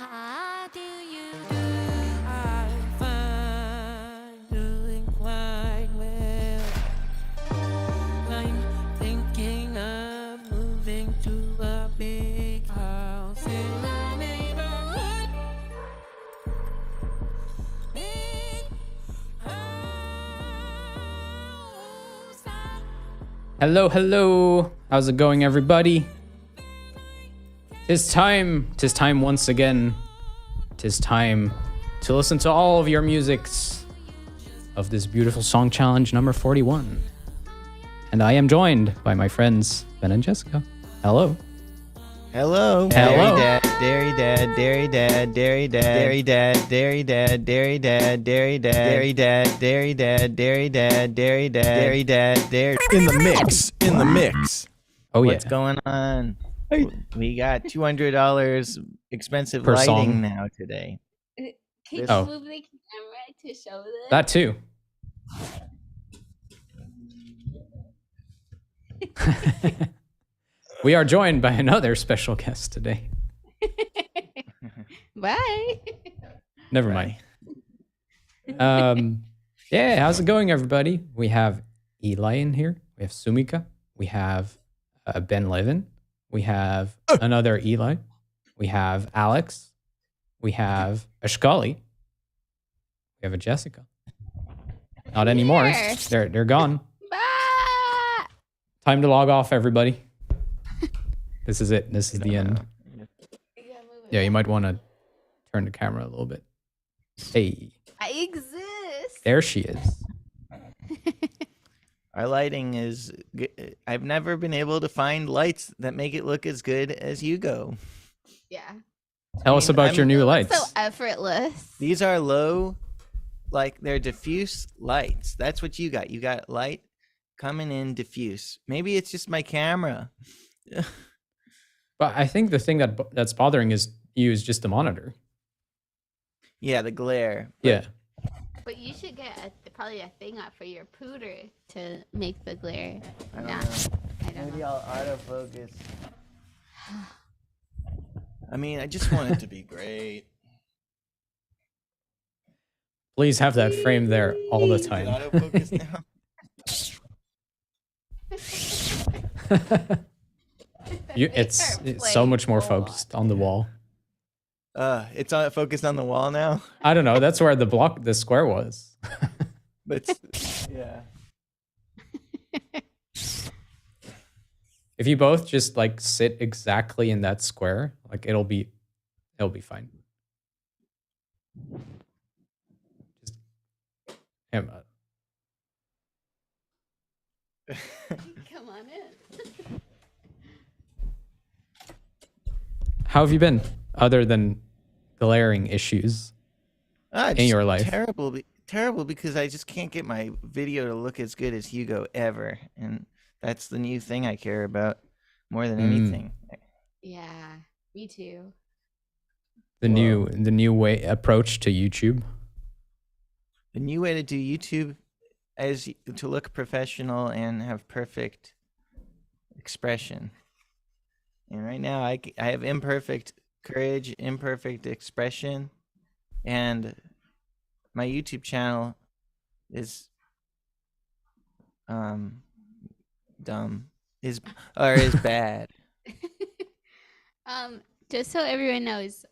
How do you do? I'm fine, doing quite well. I'm thinking of moving to a big house in the neighborhood. Big house. Hello, hello. How's it going, everybody? Tis time once again. Tis time to listen to all of your musics of this beautiful song challenge number 41. And I am joined by my friends Ben and Jessica. Hello. Hello. Hello. Dairy dad, dairy dad, dairy dad, dairy dad, dairy dad, dairy dad, dairy dad, dairy dad, dairy dad, dairy dad, dairy dad, dairy dad, dairy. In the mix. In the mix. Oh yeah. What's going on? We got $200 expensive Per lighting song. now today. Can you Oh. move the camera to show this? That too. We are joined by another special guest today. Bye. Never mind. Yeah, how's it going, everybody? We have Eli in here. We have Sumika. We have Ben Levin. We have another Eli. We have Alex. We have Ashkali. We have a Jessica. Not anymore. Here. They're gone. Bye. Time to log off, everybody. This is it. This is the end. Yeah, you might want to turn the camera a little bit. Hey, I exist. there she is. Our lighting is. I've never been able to find lights that make it look as good as Hugo. Yeah. Tell us about your new So lights. effortless. These are low, like they're diffuse lights. That's what you got. You got light coming in diffuse. Maybe it's just my camera. But I think the thing that's bothering is just the monitor. Yeah, the glare. Yeah. But you should get probably a thing up for your pooter to make the glare. I don't Nah, know. I don't Maybe know. I'll autofocus. I mean, I just want it to be great. Please have that frame there all the Is it time. autofocus now? It's so much more focused on the wall. It's focused on the wall now. I don't know. That's where the square was. But yeah. If you both just like sit exactly in that square, like it'll be fine. Just him. Come on in. How have you been, other than glaring issues in Just your life? Terrible because I just can't get my video to look as good as Hugo ever, and that's the new thing I care about more than anything. Yeah, me too. The new way approach to YouTube. The new way to do YouTube is to look professional and have perfect expression. And right now I have imperfect courage, imperfect expression, and my YouTube channel is dumb is bad. Just so everyone knows,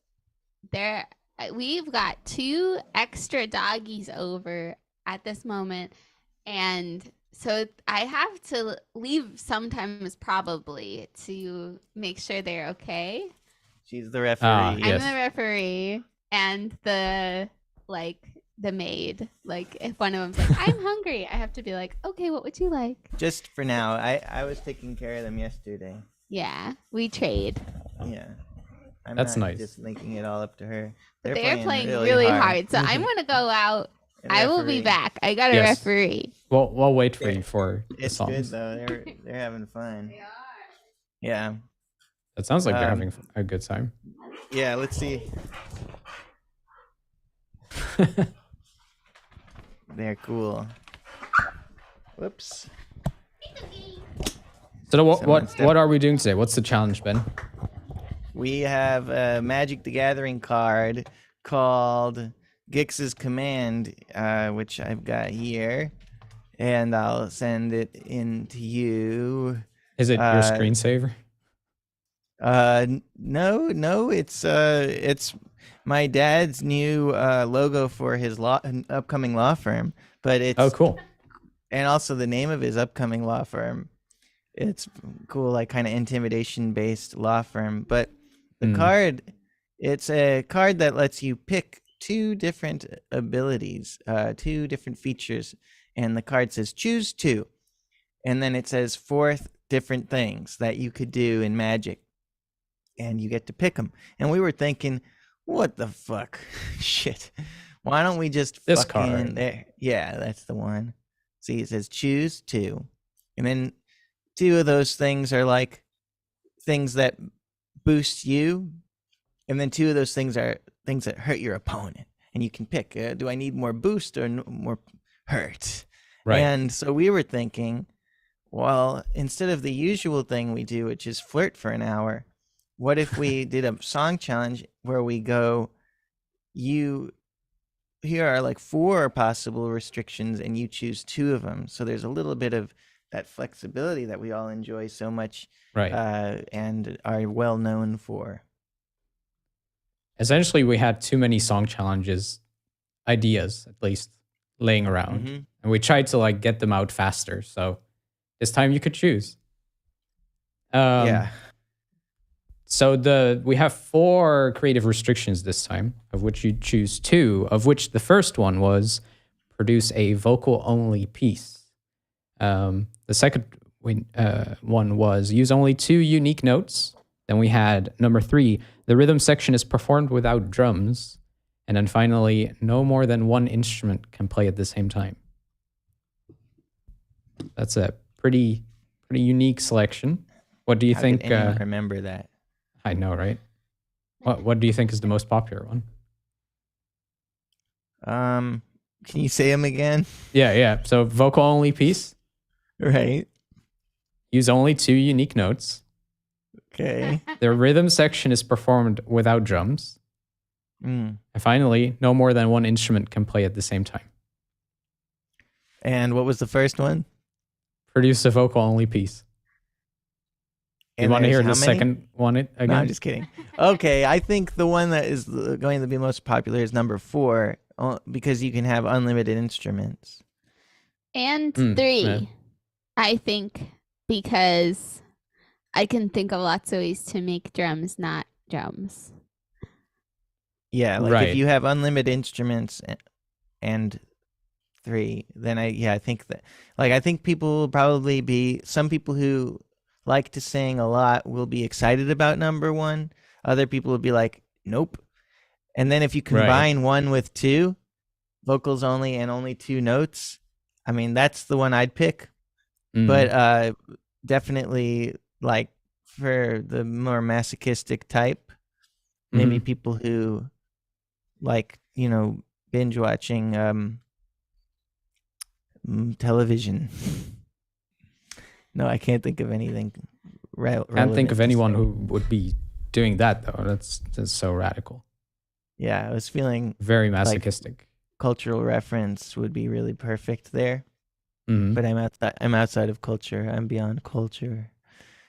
we've got 2 extra doggies over at this moment, and so I have to leave sometimes probably to make sure they're okay. She's the referee. Yes. I'm the referee and the maid. Like if one of them's like, I'm hungry, I have to be like, okay, what would you like? Just for now. I was taking care of them yesterday. Yeah, we trade. Yeah. I'm That's not nice. just linking it all up to her. They're playing really hard. So I'm gonna go out. I will be back. I got a Yes. referee. We'll wait for you for the It's good songs. though. They're having fun. Yeah. That sounds like they're Um, having a good time. Yeah, let's see. They're cool. Whoops. So Someone step- what are we doing today? What's the challenge, Ben? We have a Magic the Gathering card called Gix's Command, which I've got here, and I'll send it in to you. Is it your screensaver? No, it's my dad's new logo for his upcoming law firm, but it's Oh, cool. and also the name of his upcoming law firm. It's cool, like kind of intimidation based law firm. But the card, it's a card that lets you pick 2 different abilities, 2 different features, and the card says choose 2, and then it says 4 different things that you could do in Magic, and you get to pick them. And we were thinking, what the fuck, shit? Why don't we just This fucking card. there? Yeah, that's the one. See, it says choose 2, and then 2 of those things are like things that boost you, and then 2 of those things are things that hurt your opponent, and you can pick, do I need more boost or more hurt? Right. And so we were thinking, well, instead of the usual thing we do, which is flirt for an hour, what if we did a song challenge where we go, here are like 4 possible restrictions and you choose 2 of them. So there's a little bit of that flexibility that we all enjoy so much Right. and are well known for. Essentially, we had too many song challenges, ideas at least, laying around. Mhm. And we tried to like get them out faster. So this time you could choose. Yeah. So we have 4 creative restrictions this time, of which you choose 2, of which the first one was produce a vocal only piece. The second one was use only 2 unique notes. Then we had number 3, the rhythm section is performed without drums. And then finally, no more than 1 instrument can play at the same time. That's a pretty unique selection. What do you How think? could anyone remember that? I know, right? What do you think is the most popular one? Can you say them again? Yeah. So vocal only piece. Right. Use only 2 unique notes. Okay. The rhythm section is performed without drums. Mm. And finally, no more than 1 instrument can play at the same time. And what was the first one? Produce a vocal only piece. You And want to hear there's the how many? second one again? No, I'm just kidding. Okay, I think the one that is going to be most popular is number 4 because you can have unlimited instruments. And Mm, 3, yeah. I think, because I can think of lots of ways to make drums not drums. Yeah, like Right. if you have unlimited instruments and 3, then I think that, like, I think people will probably be, some people who like to sing a lot will be excited about number 1. Other people will be like, nope. And then if you combine 1 with 2, vocals only and only 2 notes, I mean, that's the one I'd pick. Mm. But definitely, like, for the more masochistic type, maybe Mhm. people who like, binge watching television. No, I can't think of anything Can't think of relevant to anyone say. who would be doing that though. That's so radical. Yeah, I was feeling Very masochistic. cultural reference would be really perfect there. Mhm. But I'm outside of culture. I'm beyond culture.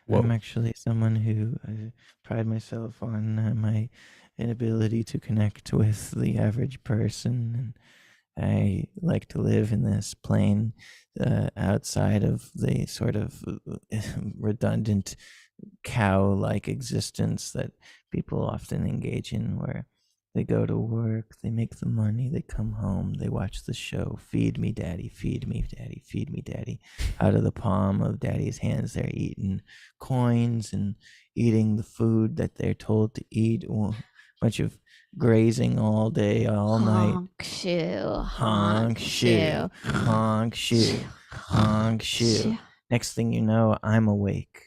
Whoa. I'm actually someone who pride myself on my inability to connect with the average person. And I like to live in this plane outside of the sort of redundant cow-like existence that people often engage in, where they go to work, they make the money, they come home, they watch the show, feed me daddy, feed me daddy, feed me daddy. Out of the palm of daddy's hands, they're eating coins and eating the food that they're told to eat. A bunch of grazing all day, all night. Honk shoe. Honk shoe, honk shoe, honk shoe. Next thing you know, I'm awake.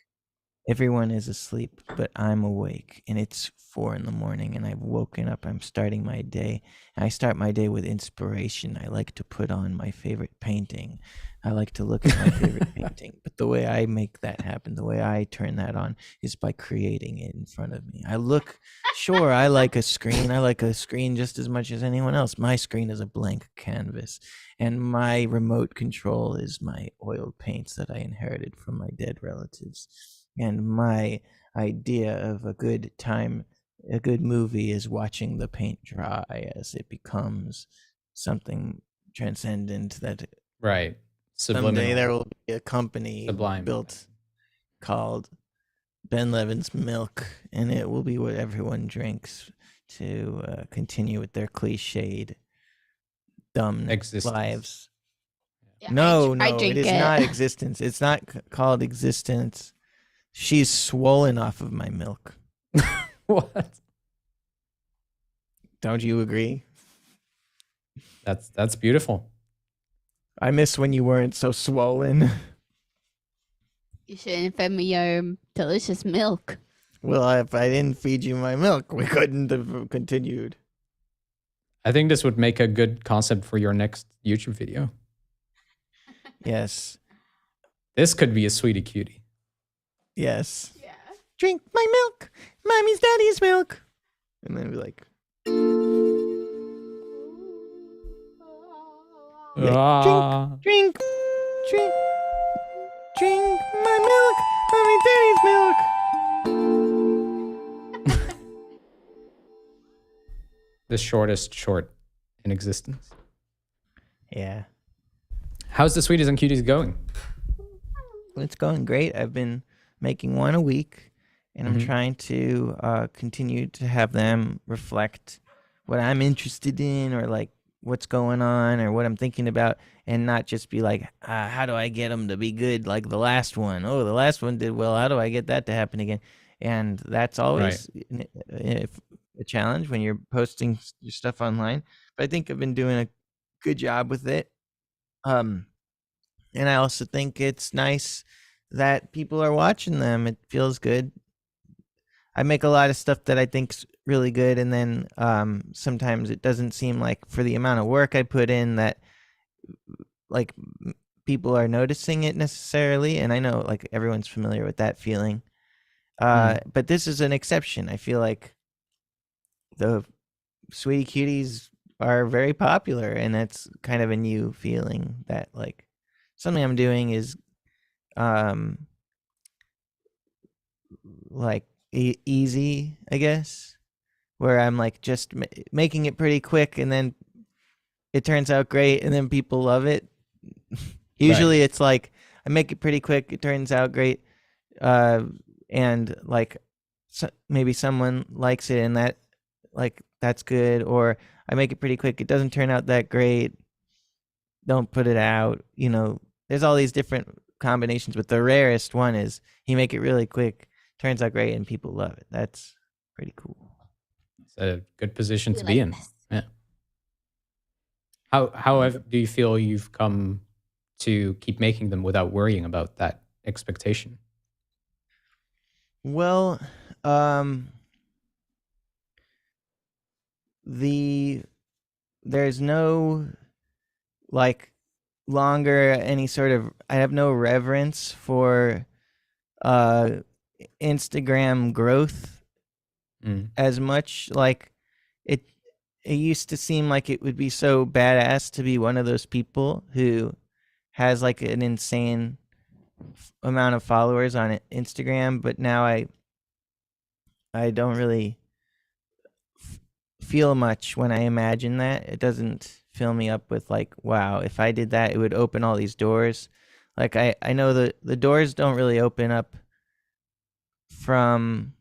Everyone is asleep, but I'm awake, and it's 4 a.m, and I've woken up. I'm starting my day, and I start my day with inspiration. I like to put on my favorite painting. I like to look at my favorite painting, but the way I make that happen, the way I turn that on, is by creating it in front of me. I like a screen. I like a screen just as much as anyone else. My screen is a blank canvas, and my remote control is my oil paints that I inherited from my dead relatives. And my idea of a good time, a good movie, is watching the paint dry as it becomes something transcendent that Right. someday Subliminal. there will be a company Sublime. built called Ben Levin's Milk, and it will be what everyone drinks to continue with their cliched, dumb Existence. lives. Yeah, No, I no, drink it is not existence. It's not called existence. She's swollen off of my milk. What? Don't you agree? That's beautiful. I miss when you weren't so swollen. You shouldn't fed me your delicious milk. Well, if I didn't feed you my milk, we couldn't have continued. I think this would make a good concept for your next YouTube video. Yes. This could be a sweetie cutie. Yes. Yeah. Drink my milk, mommy's daddy's milk. And then be like, yeah, Ah. drink my milk, mommy's daddy's milk. The shortest short in existence. Yeah, How's the sweeties and cuties going? it's going great. I've been making one a week, and I'm trying to continue to have them reflect what I'm interested in, or like what's going on, or what I'm thinking about, and not just be like, how do I get them to be good like the last one? Oh, the last one did well. How do I get that to happen again? And that's always a challenge when you're posting your stuff online. But I think I've been doing a good job with it. And I also think it's nice that people are watching them. It feels good. I make a lot of stuff that I think's really good, and then sometimes it doesn't seem like, for the amount of work I put in, that like people are noticing it necessarily. And I know like everyone's familiar with that feeling. But this is an exception. I feel like the Sweetie Cuties are very popular, and that's kind of a new feeling that like something I'm doing is like easy, I guess, where I'm like just making it pretty quick, and then it turns out great, and then people love it. Usually it's like I make it pretty quick, it turns out great, and like maybe someone likes it, and that like that's good. Or I make it pretty quick, it doesn't turn out that great, don't put it out. There's all these different combinations, but the rarest one is you make it really quick, turns out great, and people love it. That's pretty cool. It's a good position to We be like in. this. Yeah. How do you feel you've come to keep making them without worrying about that expectation? Well, there's no like longer any sort of, I have no reverence for Instagram growth as much. Like it used to seem like it would be so badass to be one of those people who has like an insane amount of followers on Instagram, but now I don't really feel much when I imagine that. It doesn't fill me up with like, wow, if I did that, it would open all these doors. Like I know the doors don't really open up from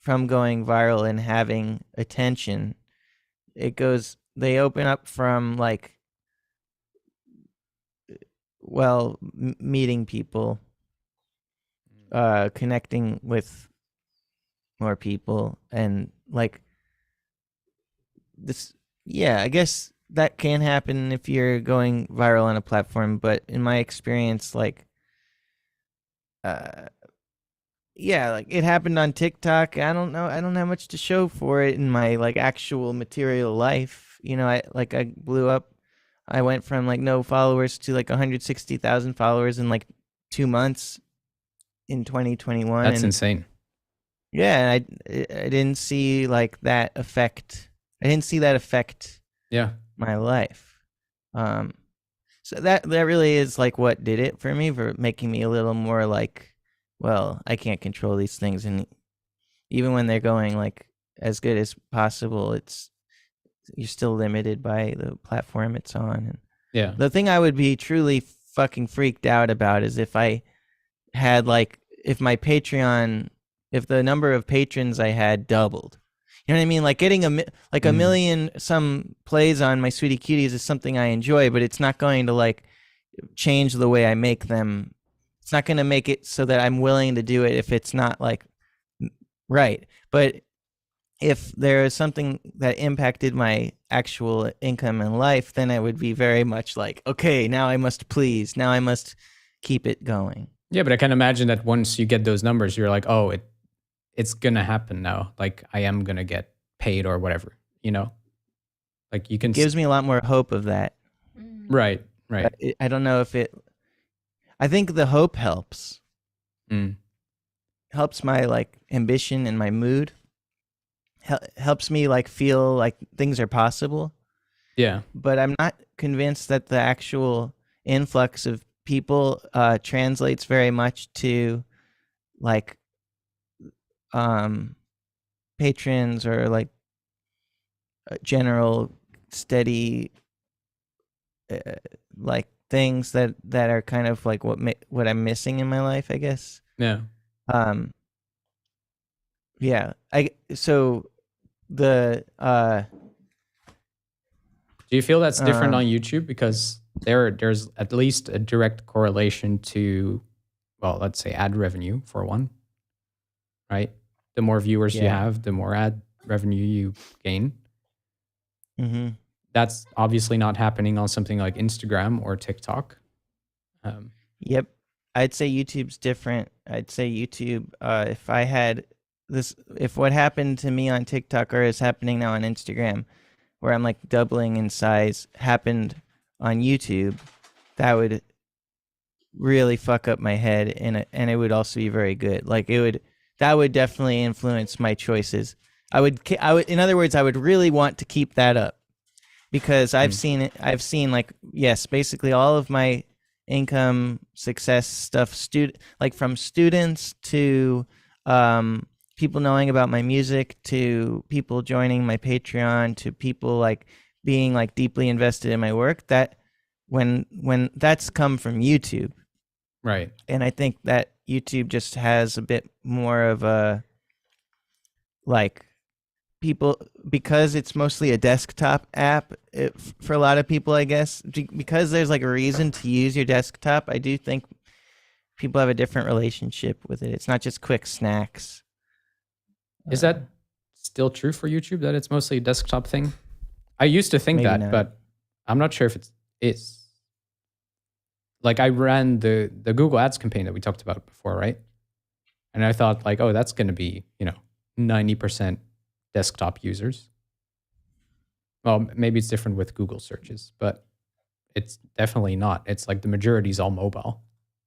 going viral and having attention. They open up from like, well, meeting people, connecting with more people, and like this. Yeah, I guess that can happen if you're going viral on a platform, but in my experience, like yeah, like it happened on TikTok. I don't know, I don't have much to show for it in my like actual material life. I blew up. I went from like no followers to like 160,000 followers in like 2 months in 2021. That's insane. Yeah, I didn't see like that affect. I didn't see that affect my life. So that really is like what did it for me, for making me a little more like, well, I can't control these things, and even when they're going like as good as possible, you're still limited by the platform it's on. And Yeah. the thing I would be truly fucking freaked out about is if I had like, if my Patreon, if the number of patrons I had doubled. You know what I mean? Like getting a million some plays on my Sweetie Cuties is something I enjoy, but it's not going to like change the way I make them. It's not going to make it so that I'm willing to do it if it's not like right. But if there is something that impacted my actual income in life, then I would be very much like, okay, now I must please. Now I must keep it going. Yeah, but I can imagine that once you get those numbers, you're like, oh, it's gonna happen now. Like I am gonna get paid or whatever, Like you can. It gives me a lot more hope of that. Right. I don't know if it I think the hope helps. Mm. Helps my like ambition and my mood. Helps me like feel like things are possible. Yeah. But I'm not convinced that the actual influx of people translates very much to like patrons or like general steady like things that are kind of like what I'm missing in my life, I guess. Yeah. Yeah. So the Do you feel that's different on YouTube? Because there's at least a direct correlation to, well, let's say ad revenue for one, right? The more viewers you Yeah. have, the more ad revenue you gain. mm-hmm. That's obviously not happening on something like Instagram or TikTok. Yep. I'd say YouTube's different. I'd say YouTube, if I had this, if what happened to me on TikTok or is happening now on Instagram, where I'm like doubling in size, happened on YouTube, that would really fuck up my head, and it would also be very good. Like that would definitely influence my choices. I would, in other words, I would really want to keep that up because I've seen it. I've seen like, yes, basically all of my income success stuff, like from students to people knowing about my music to people joining my Patreon to people like being like deeply invested in my work, that when that's come from YouTube. Right. And I think that YouTube just has a bit more of a like people, because it's mostly a desktop app for a lot of people, I guess, because there's like a reason to use your desktop. I do think people have a different relationship with it. It's not just quick snacks. Is that still true for YouTube, that it's mostly a desktop thing? I used to think Maybe that, not. but I'm not sure if it is. Like I ran the Google Ads campaign that we talked about before, right? And I thought like, oh, that's going to be, 90% desktop users. Well, maybe it's different with Google searches, but it's definitely not. It's like the majority is all mobile,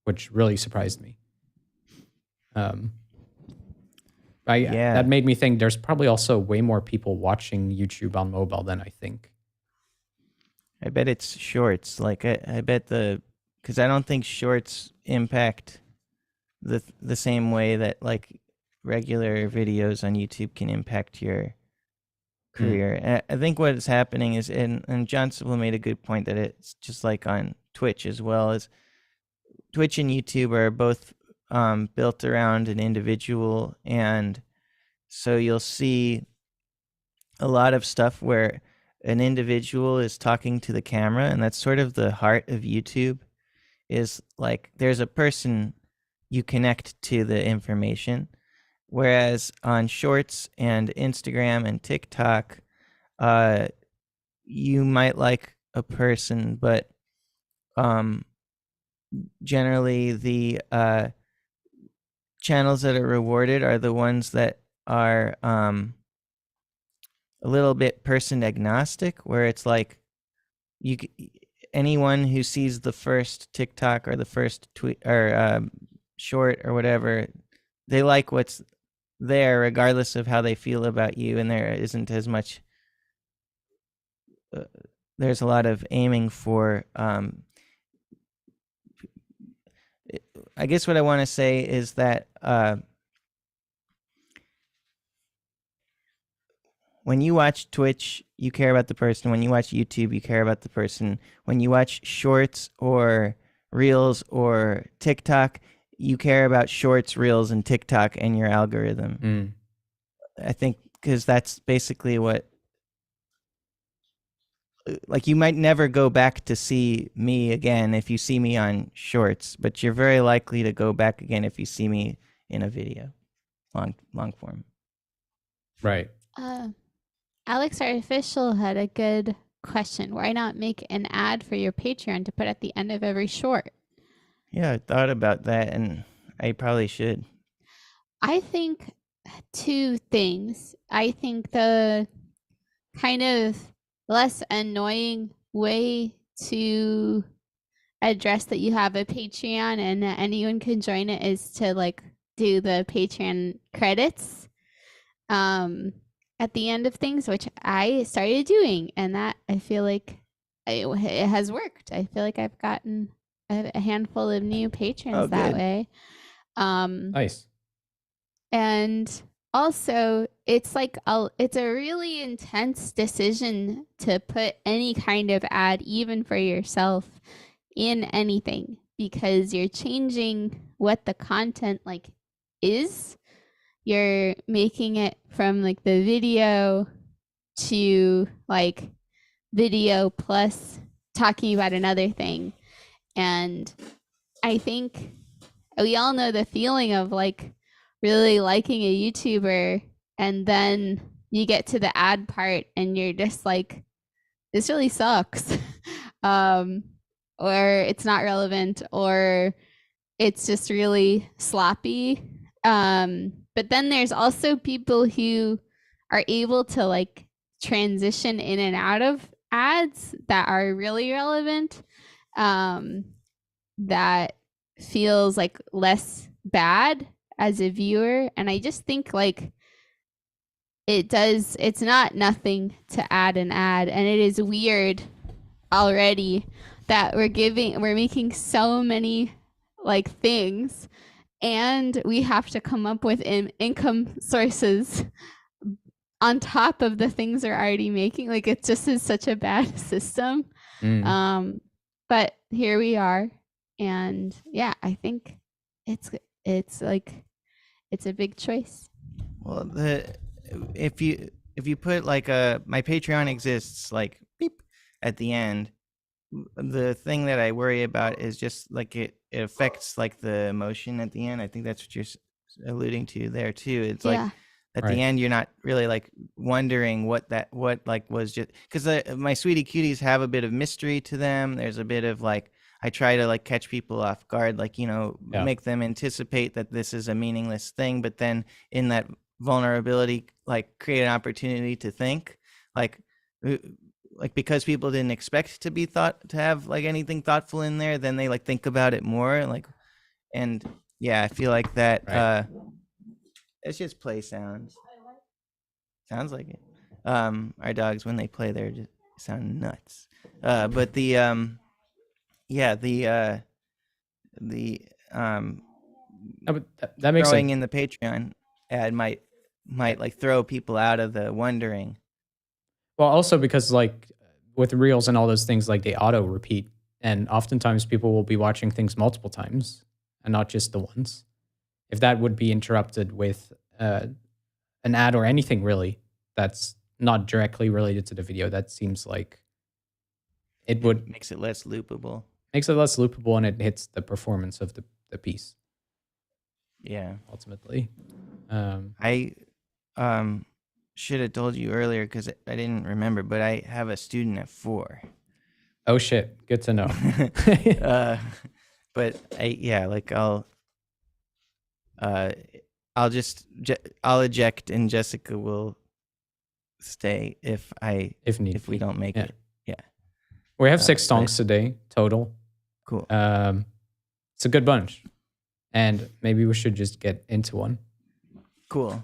which really surprised me. That made me think there's probably also way more people watching YouTube on mobile than I think. I bet it's shorts. Like I bet because I don't think shorts impact the same way that like regular videos on YouTube can impact your career. And I think what is happening is, and John Civil made a good point that it's just like on Twitch as well, as Twitch and YouTube are both built around an individual, and so you'll see a lot of stuff where an individual is talking to the camera, and that's sort of the heart of YouTube, is like there's a person, you connect to the information. Whereas on Shorts and Instagram and TikTok, you might like a person, but generally the channels that are rewarded are the ones that are a little bit person agnostic, where it's like anyone who sees the first TikTok or the first tweet or short or whatever, they like what's there regardless of how they feel about you, and there isn't as much there's a lot of aiming for I guess what I want to say is that when you watch Twitch, you care about the person. When you watch YouTube, you care about the person. When you watch shorts or reels or TikTok, you care about shorts, reels, and TikTok and your algorithm. I think because that's basically what, like, you might never go back to see me again if you see me on shorts, but you're very likely to go back again if you see me in a video, long form. Right. Alex Artificial had a good question. Why not make an ad for your Patreon to put at the end of every short? Yeah, I thought about that, and I probably should. I think two things. I think the kind of less annoying way to address that you have a Patreon and that anyone can join it is to like do the Patreon credits at the end of things, which I started doing, and that I feel like it has worked. I feel like I've gotten a handful of new patrons that way. Nice. And also, it's like it's a really intense decision to put any kind of ad, even for yourself, in anything, because you're changing what the content like is. You're making it from like the video to like video plus talking about another thing. And I think we all know the feeling of like really liking a YouTuber and then you get to the ad part and you're just like, this really sucks. Or it's not relevant, or it's just really sloppy. But then there's also people who are able to like transition in and out of ads that are really relevant, that feels like less bad as a viewer. And I just think like it's not nothing to add an ad, and it is weird already that we're making so many like things, and we have to come up with income sources on top of the things we're already making. Like it just is such a bad system. But here we are, and yeah, I think it's like it's a big choice. Well, if you put like my Patreon exists like beep at the end, the thing that I worry about is just like it affects like the emotion at the end. I think that's what you're alluding to there too. It's like at the end you're not really like wondering what like was just because my sweetie cuties have a bit of mystery to them. There's a bit of like I try to like catch people off guard, like, you know, make them anticipate that this is a meaningless thing, but then in that vulnerability, like create an opportunity to think, like because people didn't expect to have like anything thoughtful in there, then they like think about it more, like, and yeah, I feel like that it's just play sounds. Sounds like it. Our dogs, when they play, they're just sound nuts. But the that makes throwing sense. in the Patreon ad might like throw people out of the wondering. Well, also because like with reels and all those things, like they auto repeat, and oftentimes people will be watching things multiple times and not just the once. If that would be interrupted with an ad or anything really that's not directly related to the video, that seems like it would makes it less loopable. Makes it less loopable, and it hits the performance of the piece. Yeah, ultimately. I should have told you earlier because I didn't remember, but I have a student at 4. Oh shit! Good to know. But I'll eject, and Jessica will stay if we don't make it. Yeah. We have 6 songs today total. Cool. It's a good bunch, and maybe we should just get into one. Cool.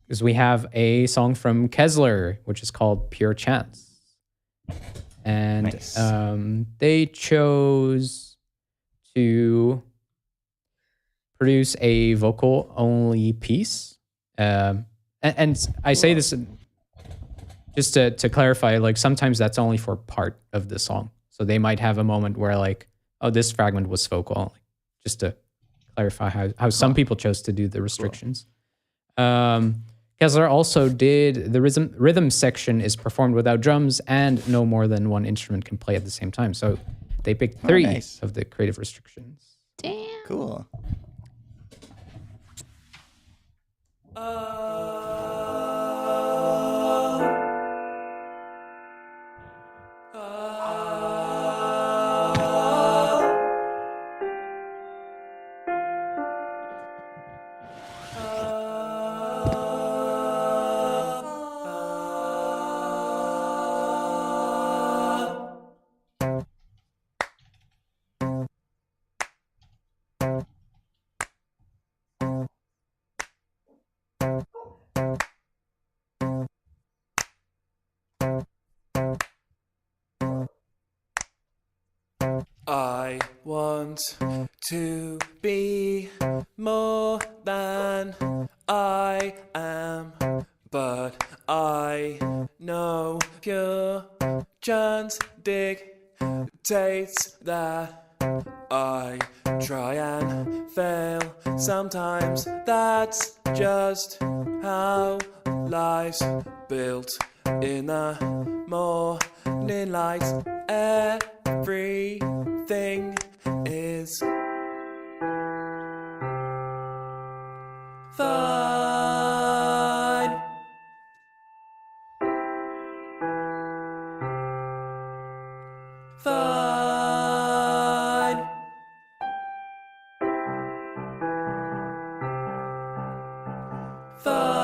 Because we have a song from Kessler, which is called Pure Chance. And nice. They chose to produce a vocal-only piece. And I say this just to clarify, like sometimes that's only for part of the song. So they might have a moment where like, oh, this fragment was vocal only. Just to clarify how some people chose to do the restrictions. Cool. Kessler also did the rhythm section is performed without drums, and no more than one instrument can play at the same time. So they picked 3 of the creative restrictions. Damn. Cool. want to be more than I am, but I know pure chance dictates that I try and fail. Sometimes that's just how life's built. In the morning light, everything is fine. Fine. Fine.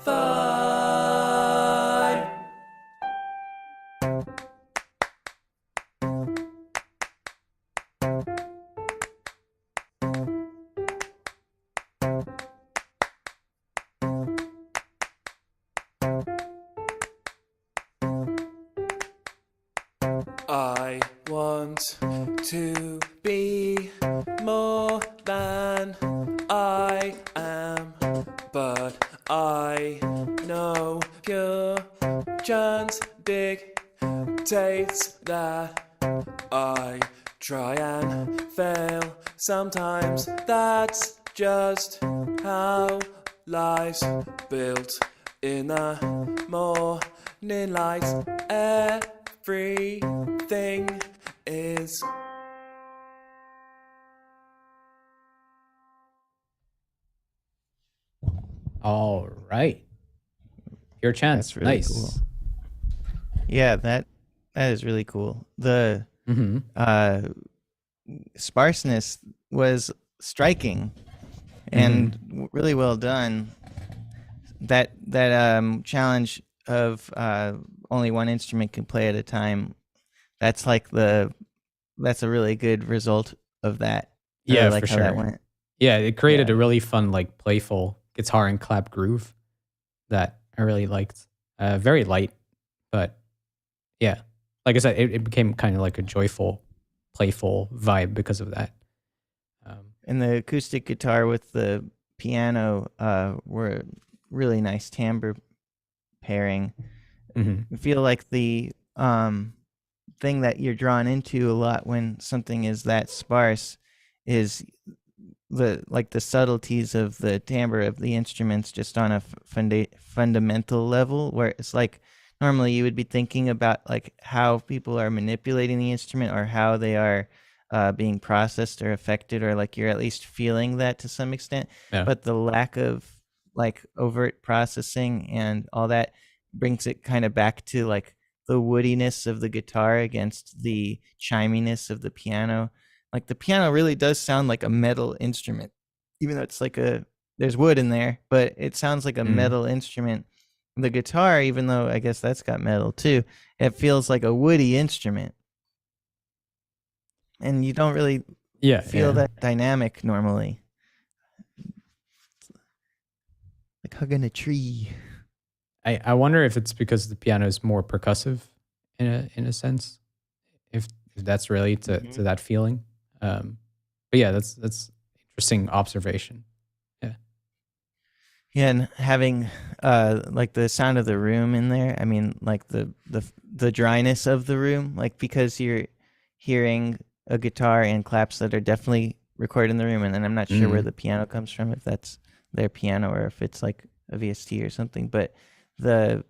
Fine. I want to be more than I am, but I know pure chance dictates that I try and fail. Sometimes that's just how life's built. In the morning light, everything is All right. Your chance. That's really Nice. cool. Yeah, that is really cool. The Mm-hmm. sparseness was striking and really well done. That challenge of only one instrument can play at a time. That's a really good result of that. I Yeah, really like for how that sure. went. Yeah, it created Yeah. a really fun, like playful guitar and clap groove that I really liked. Very light, but yeah, like I said, it became kind of like a joyful, playful vibe because of that. And the acoustic guitar with the piano were really nice timbre pairing. Mhm. I feel like the thing that you're drawn into a lot when something is that sparse is the subtleties of the timbre of the instruments just on a fundamental level, where it's like normally you would be thinking about like how people are manipulating the instrument or how they are being processed or affected, or like you're at least feeling that to some extent. Yeah. But the lack of like overt processing and all that brings it kind of back to like the woodiness of the guitar against the chiminess of the piano. Like the piano really does sound like a metal instrument, even though it's like there's wood in there, but it sounds like a metal instrument. The guitar, even though I guess that's got metal too, it feels like a woody instrument. And you don't really feel that dynamic normally. Like hugging a tree. I wonder if it's because the piano is more percussive in a sense, if that's really to that feeling. But yeah, that's interesting observation. Yeah. Yeah, and having like the sound of the room in there. I mean, like the dryness of the room, like because you're hearing a guitar and claps that are definitely recorded in the room, and then I'm not sure where the piano comes from, if that's their piano or if it's like a VST or something. But the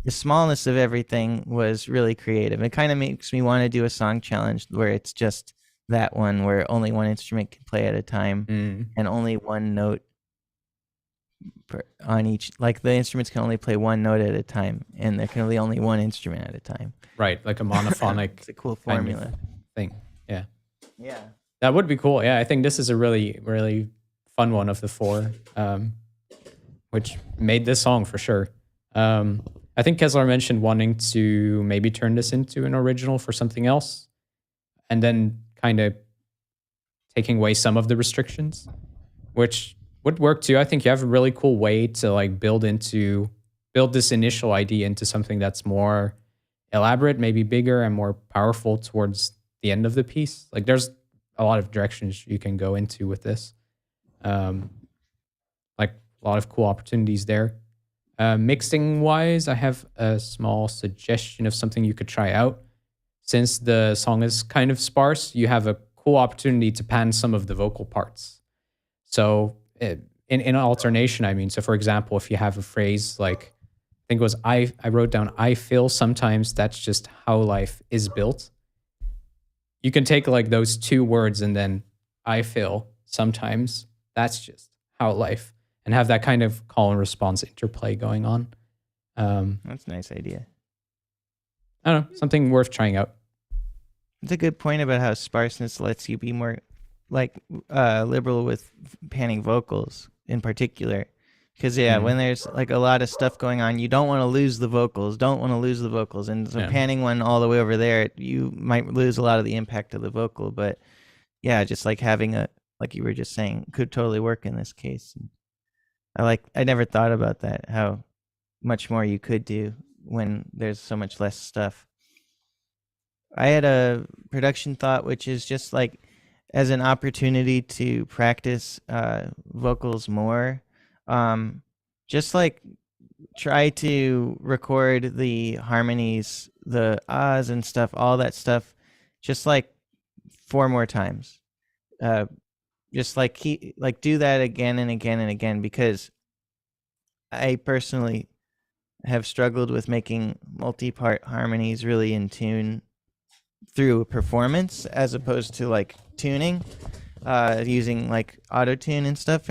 smallness of everything was really creative. It kind of makes me want to do a song challenge where it's just that one where only one instrument can play at a time and only one note on each. Like the instruments can only play one note at a time, and there can be only one instrument at a time. Right, like a monophonic It's a cool kind of formula. thing. Yeah. Yeah. That would be cool. Yeah, I think this is a really, really fun one of the four, which made this song for sure. I think Kessler mentioned wanting to maybe turn this into an original for something else, and then kind of taking away some of the restrictions, which would work too. I think you have a really cool way to like build into build this initial idea into something that's more elaborate, maybe bigger and more powerful towards the end of the piece. Like there's a lot of directions you can go into with this. Like a lot of cool opportunities there. Mixing wise, I have a small suggestion of something you could try out. Since the song is kind of sparse, you have a cool opportunity to pan some of the vocal parts. So in alternation, I mean, so for example, if you have a phrase like, I think it was, I wrote down, I feel sometimes that's just how life is built. You can take like those two words and then I feel sometimes that's just how life, and have that kind of call and response interplay going on. That's a nice idea. I don't know, something worth trying out. It's a good point about how sparseness lets you be more like liberal with panning vocals in particular. Because when there's like a lot of stuff going on, you don't want to lose the vocals, and so panning one all the way over there, you might lose a lot of the impact of the vocal. But yeah, just like having a, like you were just saying, could totally work in this case. I never thought about that, how much more you could do when there's so much less stuff. I had a production thought, which is just like as an opportunity to practice vocals more. Just like try to record the harmonies, the ahs and stuff, all that stuff, just like 4 more times. Just like do that again and again and again, because I personally have struggled with making multi-part harmonies really in tune through a performance as opposed to like tuning, using like auto tune and stuff.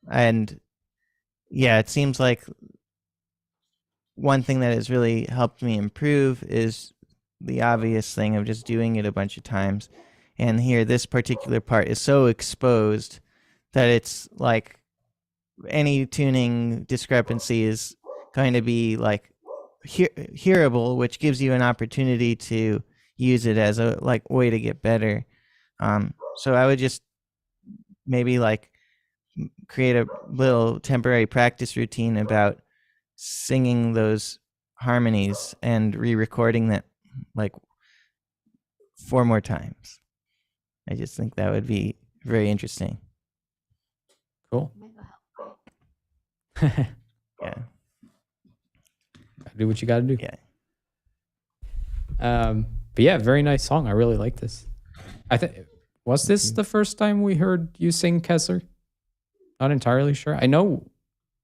And yeah, it seems like one thing that has really helped me improve is the obvious thing of just doing it a bunch of times. And here, this particular part is so exposed that it's like any tuning discrepancy is going to be like hearable, which gives you an opportunity to use it as a like way to get better. So I would just maybe like create a little temporary practice routine about singing those harmonies and re-recording that like 4 more times. I just think that would be very interesting. Cool. Yeah. Do what you got to do. Yeah. But yeah, very nice song. I really like this. I think, was this the first time we heard you sing Kessler? Not entirely sure.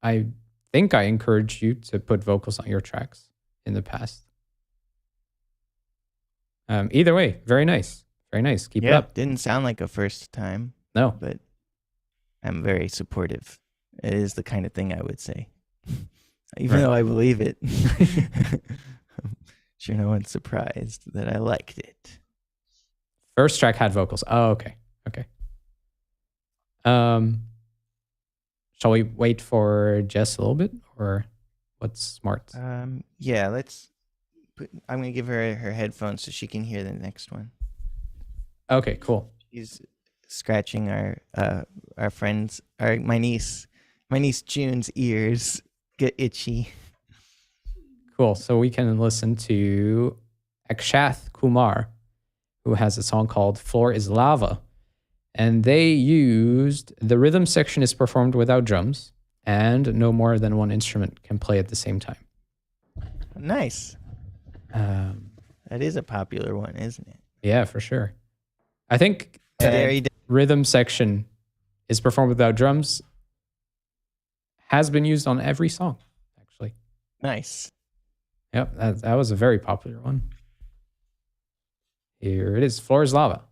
I think I encouraged you to put vocals on your tracks in the past. Either way, very nice. Very nice. Keep it up. Didn't sound like a first time. No. But I'm very supportive. It is the kind of thing I would say. Even though I believe it. I'm sure no one's surprised that I liked it. First track had vocals. Oh, okay. Okay. Shall we wait for Jess a little bit, or what's smart? Yeah, I'm going to give her headphones so she can hear the next one. Okay, cool. She's scratching our friends, my niece June's ears get itchy. Cool. So we can listen to Akshath Kumar, who has a song called Floor is Lava. And they used, the rhythm section is performed without drums, and no more than one instrument can play at the same time. Nice. That is a popular one, isn't it? Yeah, for sure. I think rhythm section is performed without drums has been used on every song, actually. Nice. Yep, that was a very popular one. Here it is, Floor is Lava.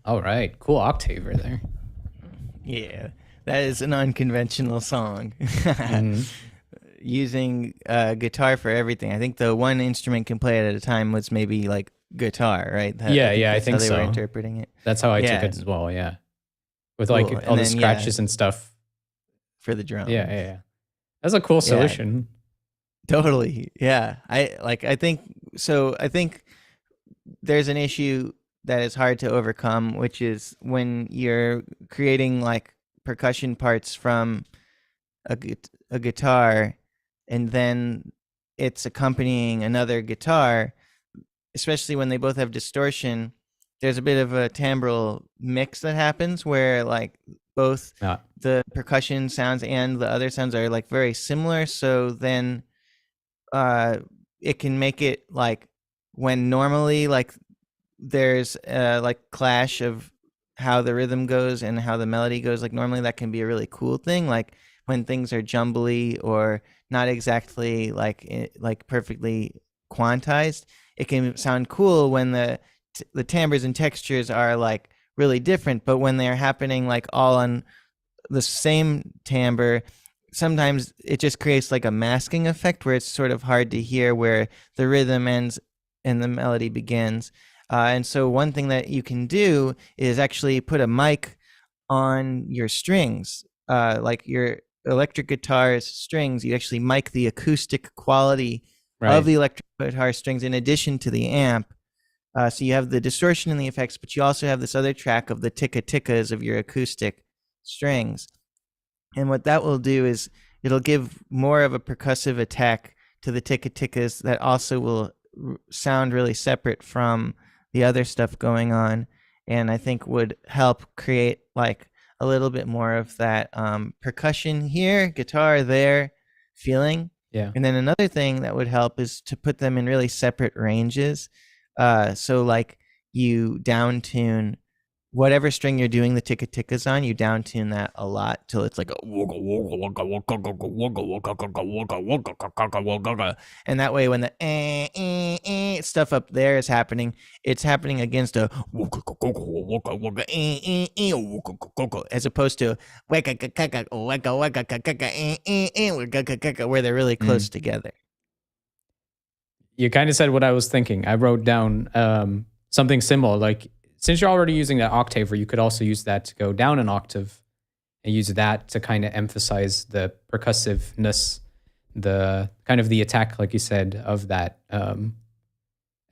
All right, cool octave right there. Yeah, that is an unconventional song. Using guitar for everything. I think the one instrument can play it at a time was maybe like guitar, right? I that's think how they so. were interpreting it. That's how I took Yeah. it as well. Yeah, with Cool. like And all the then, scratches and stuff. for the drums. Yeah. That's a cool solution. Totally. Yeah. I think there's an issue that is hard to overcome, which is when you're creating like percussion parts from a guitar and then it's accompanying another guitar, especially when they both have distortion. There's a bit of a timbral mix that happens where like both the percussion sounds and the other sounds are like very similar. So then it can make it like when normally like there's like clash of how the rhythm goes and how the melody goes, like normally that can be a really cool thing, like when things are jumbly or not exactly like perfectly quantized. It can sound cool when the timbres and textures are like really different, but when they're happening like all on the same timbre, sometimes it just creates like a masking effect where it's sort of hard to hear where the rhythm ends and the melody begins. And so one thing that you can do is actually put a mic on your strings, like your electric guitar's strings. You actually mic the acoustic quality of the electric guitar strings in addition to the amp. So you have the distortion and the effects, but you also have this other track of the ticka-tickas of your acoustic strings. And what that will do is it'll give more of a percussive attack to the ticka-tickas that also will sound really separate from the other stuff going on, and I think would help create like a little bit more of that percussion here, guitar there feeling. Yeah. And then another thing that would help is to put them in really separate ranges. So like you down tune whatever string you're doing the ticka-tickas on, you down tune that a lot till it's like a and that way when the stuff up there is happening, it's happening against a as opposed to where they're really close together. You kind of said what I was thinking. I wrote down something similar, like since you're already using that octave, you could also use that to go down an octave and use that to kind of emphasize the percussiveness, the kind of the attack, like you said, of that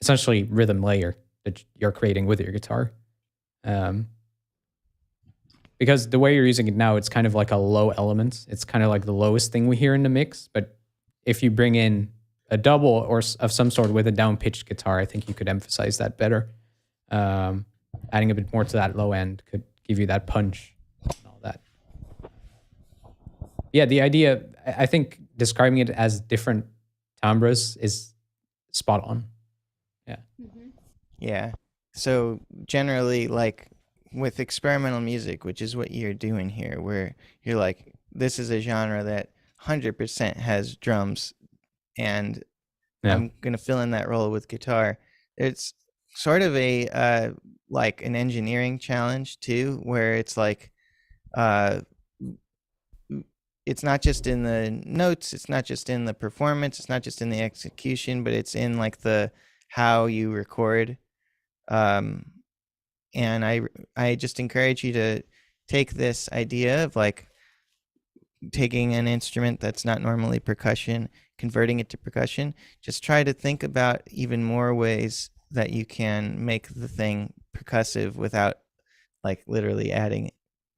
essentially rhythm layer that you're creating with your guitar. Because the way you're using it now, it's kind of like a low element. It's kind of like the lowest thing we hear in the mix. But if you bring in a double or of some sort with a down-pitched guitar, I think you could emphasize that better. Adding a bit more to that low end could give you that punch and all that. Yeah, the idea, I think describing it as different timbres is spot on. Yeah. Mm-hmm. Yeah. So generally, like with experimental music, which is what you're doing here, where you're like, this is a genre that 100% has drums, and I'm going to fill in that role with guitar. It's sort of a like an engineering challenge too, where it's like it's not just in the notes, it's not just in the performance, it's not just in the execution, but it's in like the how you record. And I just encourage you to take this idea of like taking an instrument that's not normally percussion, converting it to percussion. Just try to think about even more ways that you can make the thing percussive without like literally adding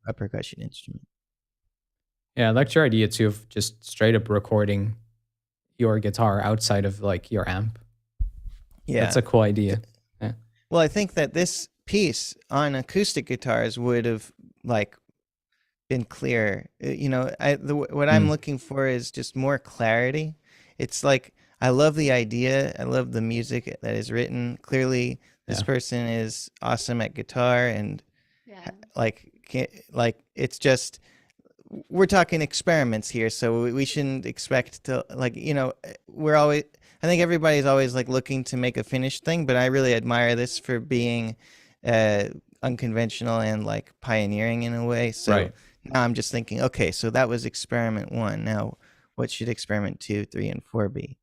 a percussion instrument. Yeah, I liked your idea too of just straight up recording your guitar outside of like your amp. Yeah. That's a cool idea. Yeah. Well, I think that this piece on acoustic guitars would have like been clear. You know, what I'm looking for is just more clarity. It's like, I love the idea. I love the music that is written. Clearly, this person is awesome at guitar, and like it's just, we're talking experiments here, so we shouldn't expect to like, you know, I think everybody's always like looking to make a finished thing, but I really admire this for being unconventional and like pioneering in a way. So Right. now I'm just thinking, okay, so that was experiment 1. Now what should experiment 2, 3, and 4 be?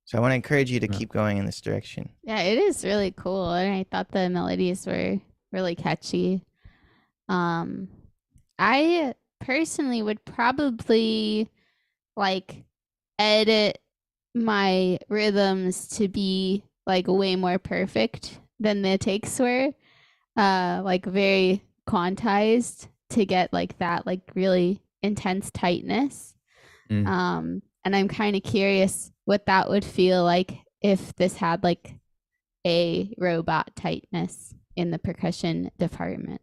So I want to encourage you to Yeah. keep going in this direction. Yeah, it is really cool, and I thought the melodies were really catchy. I personally would probably like edit my rhythms to be like way more perfect than the takes were. Like very quantized to get like that like really intense tightness. Mm. And I'm kind of curious what that would feel like if this had like a robot tightness in the percussion department.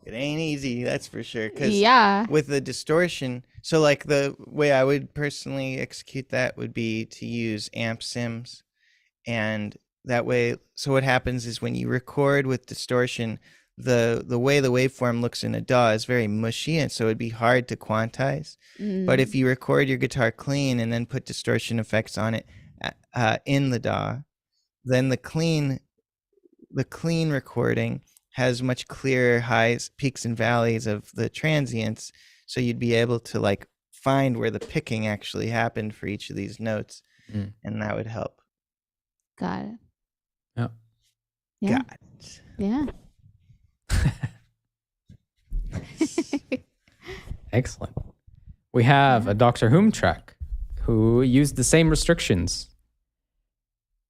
It ain't easy, that's for sure. 'Cause Yeah. with the distortion, so like the way I would personally execute that would be to use amp sims, and that way, so what happens is when you record with distortion, the way the waveform looks in a DAW is very mushy, and so it'd be hard to quantize. But if you record your guitar clean and then put distortion effects on it in the DAW, then the clean recording has much clearer highs, peaks, and valleys of the transients, so you'd be able to like find where the picking actually happened for each of these notes, and that would help. Got it. Yeah. Yeah. Got it. Yeah. Excellent. We have a Dr. Whom track who used the same restrictions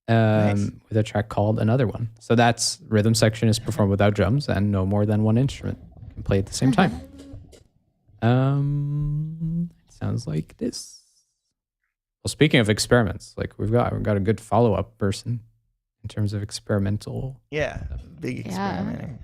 Nice. with a track called Another One. So that's rhythm section is performed without drums and no more than one instrument can play at the same time. It sounds like this. Well, speaking of experiments, like we've got a good follow-up person in terms of experimental. Yeah, big Yeah. experimenter.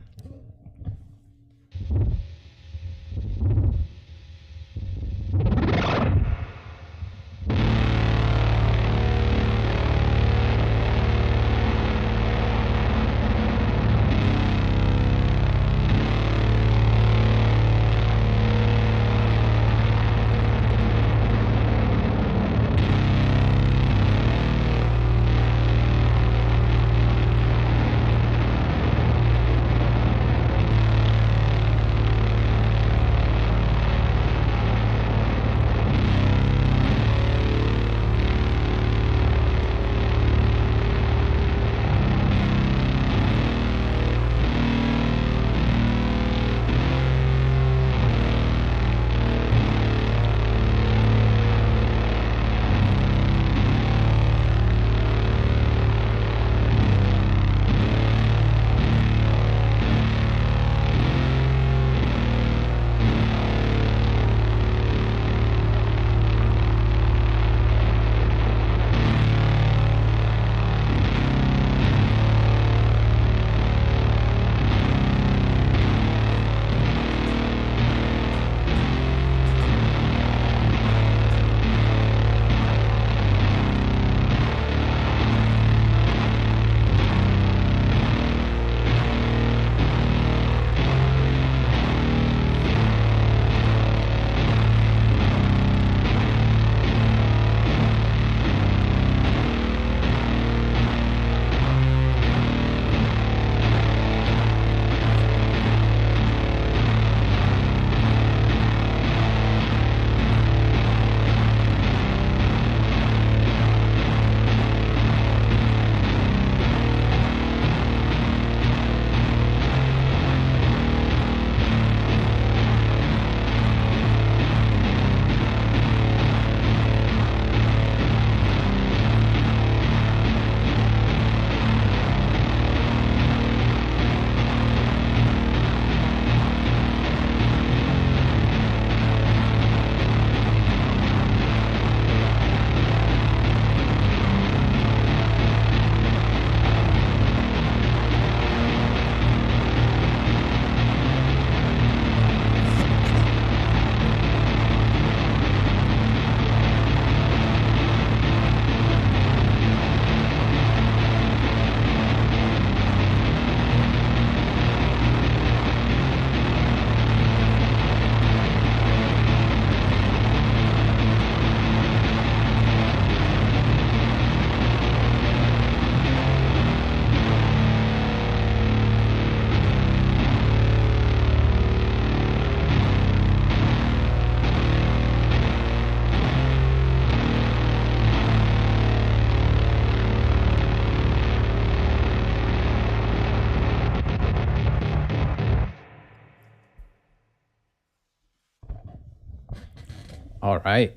All right.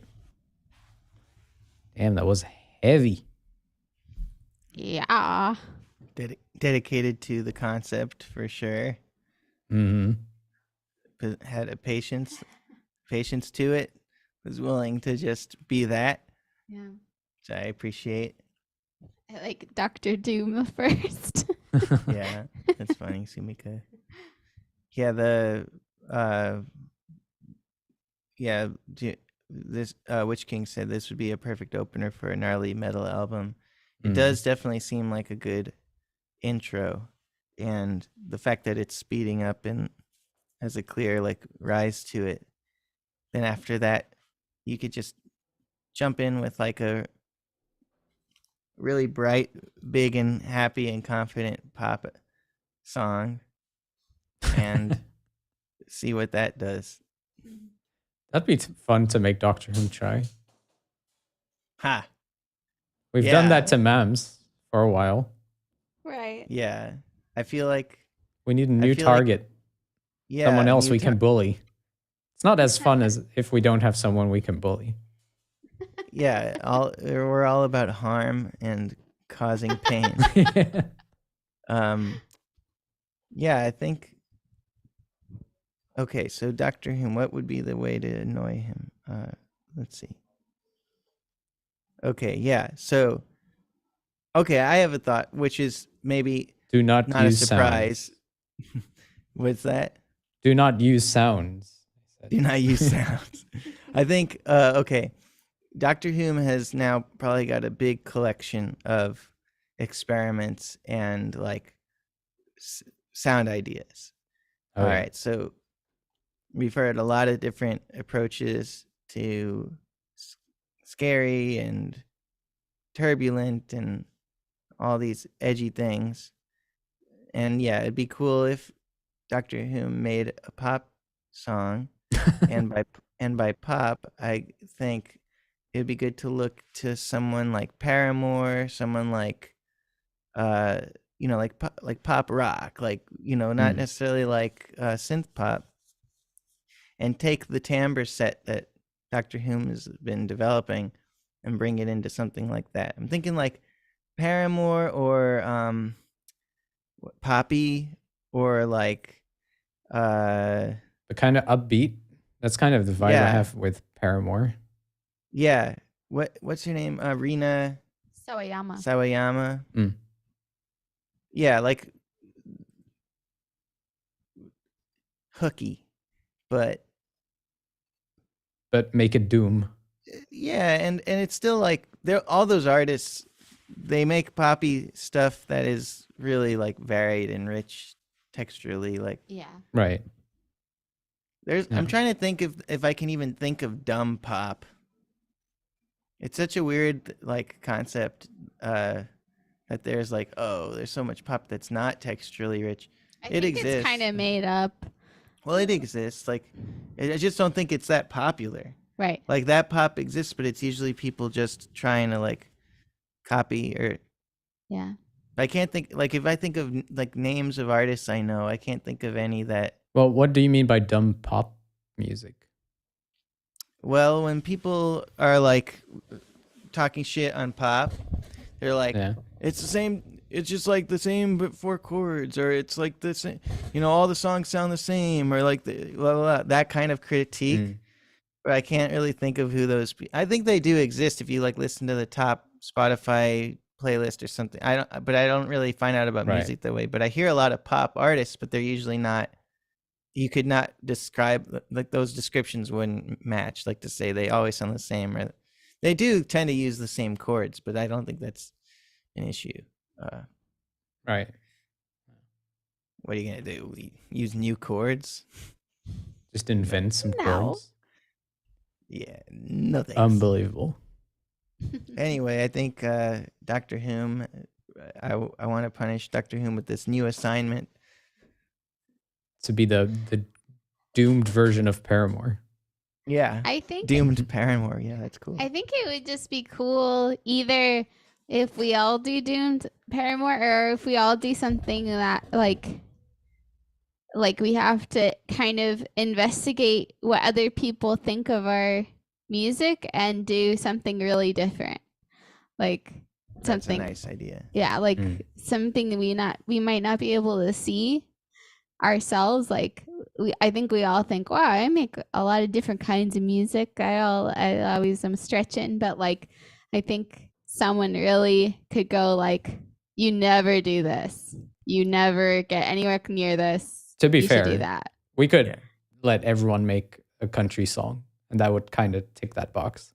Damn, that was heavy. Yeah. Dedicated to the concept for sure. Mm-hmm. But had a patience to it. Was willing to just be that, Yeah. which I appreciate. I like Dr. Doom first. Yeah, that's funny, Sumika. Yeah, this Witch King said this would be a perfect opener for a gnarly metal album. It does definitely seem like a good intro, and the fact that it's speeding up and has a clear like rise to it. Then after that, you could just jump in with like a really bright, big, and happy and confident pop song, and see what that does. That'd be fun to make Doctor Who try. Ha! We've done Yeah. that to Mams for a while. Right. Yeah, I feel like We need a new feel like- target. yeah, Someone else new we can tar- bully. It's not as fun as if we don't have someone we can bully. Yeah, we're all about harm and causing pain. Yeah, I think. Okay, so Doctor Who, what would be the way to annoy him? Let's see. Okay, yeah. So, okay, I have a thought, which is maybe Do not not a use surprise. sounds. What's that? Do not use sounds. Do not use sounds. I think. Okay, Doctor Who has now probably got a big collection of experiments and like sound ideas. Oh, All yeah. right, so we've heard a lot of different approaches to scary and turbulent and all these edgy things. And yeah, it'd be cool if Doctor Who made a pop song. and by pop, I think it'd be good to look to someone like Paramore, someone like like pop rock, like not necessarily like synth pop, and take the timbre set that Doctor Who has been developing and bring it into something like that. I'm thinking like Paramore or Poppy or like The kind of upbeat. That's kind of the vibe I Yeah. have with Paramore. yeah, what's her name? Rina Sawayama. Sawayama. Mm. Yeah, like hooky, but But make it doom. yeah, and it's still like all those artists, they make poppy stuff that is really like varied and rich texturally. Like Yeah. Right. I'm Yeah. trying to think if I can even think of dumb pop. It's such a weird like concept that there's like, oh, there's so much pop that's not texturally rich. I It think exists. it's kind of made up. Well, it exists. Like I just don't think it's that popular. Right. Like that pop exists, but it's usually people just trying to like copy or Yeah. I can't think like if I think of like names of artists I know, I can't think of any that. Well, what do you mean by dumb pop music? Well, when people are like talking shit on pop, they're like, Yeah. it's the same. It's just like the same but 4 chords, or it's like the same. All the songs sound the same, or like the blah, blah, blah, that kind of critique. Mm. But I can't really think of who those. I think they do exist if you like listen to the top Spotify playlist or something. But I don't really find out about Right. music that way. But I hear a lot of pop artists, but they're usually not. You could not describe like those descriptions wouldn't match. Like to say they always sound the same, or they do tend to use the same chords, but I don't think that's an issue. Right. What are you gonna do? Use new chords? Just invent some No. chords. Yeah, no thanks. Unbelievable. Anyway, I think Doctor Whom. I want to punish Doctor Whom with this new assignment. To be the doomed version of Paramore. Yeah, I think doomed Paramore. Yeah, that's cool. I think it would just be cool either if we all do Doomed Paramore or if we all do something that like we have to kind of investigate what other people think of our music and do something really different, like That's something. a nice idea. Yeah, like something that we might not be able to see ourselves. Like I think we all think, wow, I make a lot of different kinds of music. I always am stretching, but like I think someone really could go like, you never do this. You never get anywhere near this. To be You should do fair, that. we could let everyone make a country song, and that would kind of tick that box.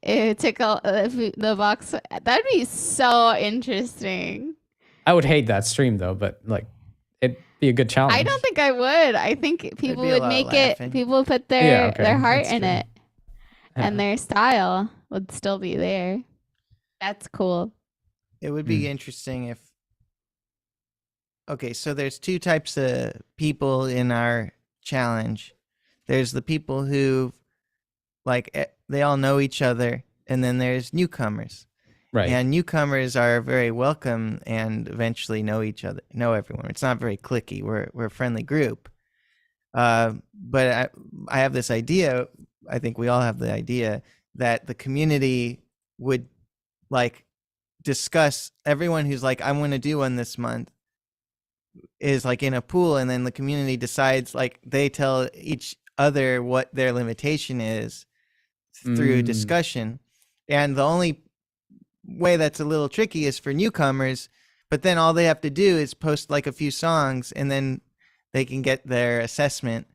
It tickle the box. That'd be so interesting. I would hate that stream though, but like it'd be a good challenge. I don't think I would. I think people be a would lot of make it. laughing. People would put Yeah, okay, their heart that's in true. it, and their style would still be there. That's cool. It would be interesting if. Okay, so there's two types of people in our challenge. There's the people who, like, they all know each other, and then there's newcomers. Right. And newcomers are very welcome and eventually know each other, know everyone. It's not very cliquey. We're a friendly group. But I have this idea. I think we all have the idea that the community would like discuss everyone who's like, I want to do one this month is like in a pool, and then the community decides, like they tell each other what their limitation is through discussion. And the only way that's a little tricky is for newcomers, but then all they have to do is post like a few songs and then they can get their assessment.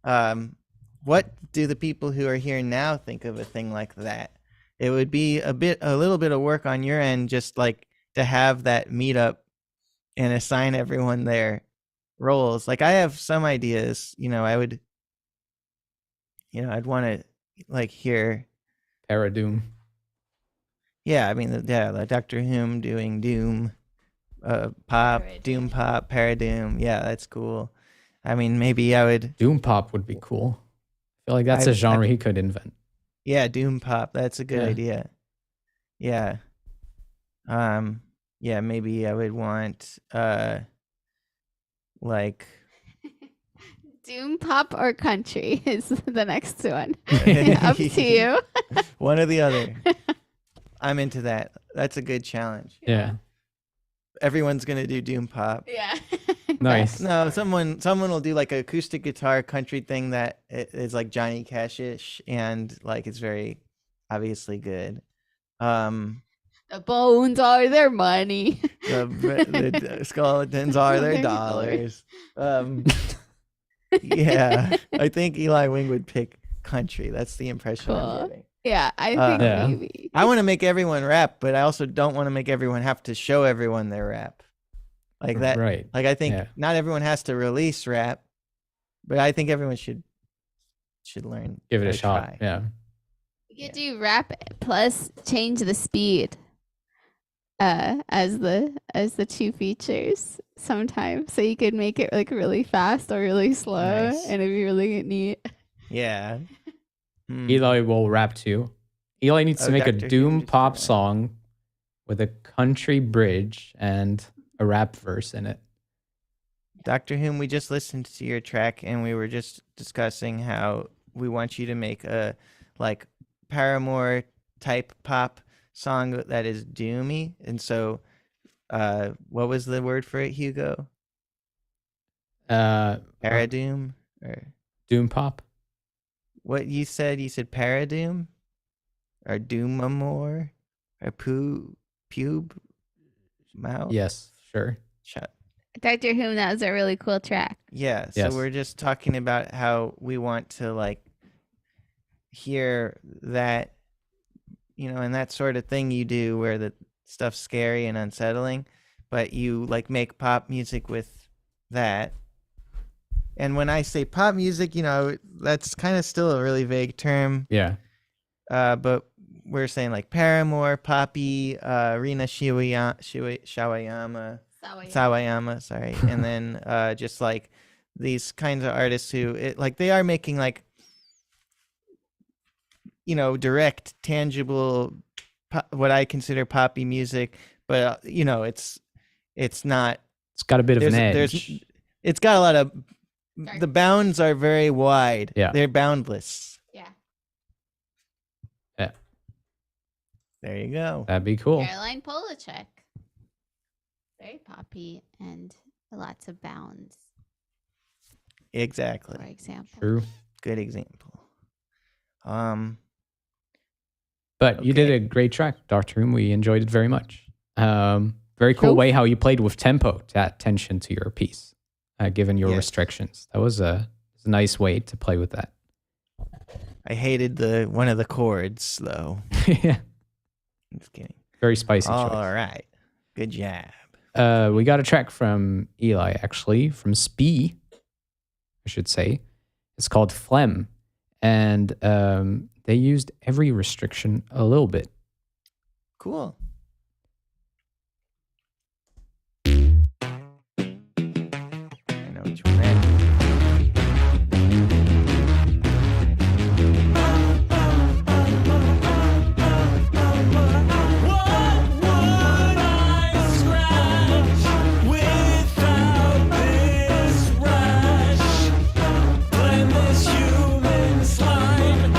What do the people who are here now think of a thing like that? It would be a little bit of work on your end, just like to have that meetup and assign everyone their roles. Like I have some ideas, I'd want to like hear Paradoom. Yeah, I mean, the Doctor Whom doing Doom, pop, Doom pop, Paradoom. Yeah, that's cool. I mean, maybe I would. Doom pop would be cool. I feel like that's a genre he could invent. Yeah, Doom pop. That's a good idea. Yeah. Yeah, maybe I would want, like. Doom pop or country is the next one. Up to you. One or the other. I'm into that. That's a good challenge. Yeah. Everyone's gonna do Doom pop. Yeah. Nice. No, someone will do like an acoustic guitar country thing that is like Johnny Cash-ish, and like it's very obviously good. The bones are their money. The skeletons are their dollars. Yeah, I think Eli Wing would pick country. That's the impression I'm getting. Yeah, I think maybe. I want to make everyone rap, but I also don't want to make everyone have to show everyone their rap. Like that. Right. Like I think not everyone has to release rap, but I think everyone should learn. Give it a shot. Try. Yeah. You could do rap plus change the speed as the two features sometimes. So you could make it like really fast or really slow, Nice. and it'd be really neat. Yeah. Eli will rap too. Eli needs to make a Dr. doom Who just pop did that. song with a country bridge and a rap verse in it. Doctor Whom, we just listened to your track and we were just discussing how we want you to make a like Paramore type pop song that is doomy. And so what was the word for it, Hugo? Paradoom? Or Doom pop. what you said Paradoom? Or Doomamore? Or Pube? Mouth? Yes, sure. Shut. Dr. Whom, that was a really cool track. Yeah, so Yes. we're just talking about how we want to like hear that, and that sort of thing you do where the stuff's scary and unsettling, but you like make pop music with that. And when I say pop music, that's kind of still a really vague term. Yeah. But we're saying like Paramore, Poppy, Rina Sawayama, sorry. And then just like these kinds of artists who they are making like, direct, tangible, what I consider poppy music, but it's not. It's got a bit of an edge. It's got a lot of. The bounds are very wide. Yeah. They're boundless. Yeah. There you go. That'd be cool. Caroline Polachek. Very poppy and lots of bounds, Exactly. for example. True. Good example. But you did Okay. a great track, Dr. Room. We enjoyed it very much. Very cool Cool. way how you played with tempo to add tension to your piece, given your Yes. restrictions. That was a nice way to play with that. I hated one of the chords slow. Yeah, Just kidding. very spicy All choice. right. Good job. We got a track from Eli, actually, from Spee, I should say. It's called Phlegm. And they used every restriction a little bit. Cool. I know which one that is. What would I scratch without this rush? Blame this human slime.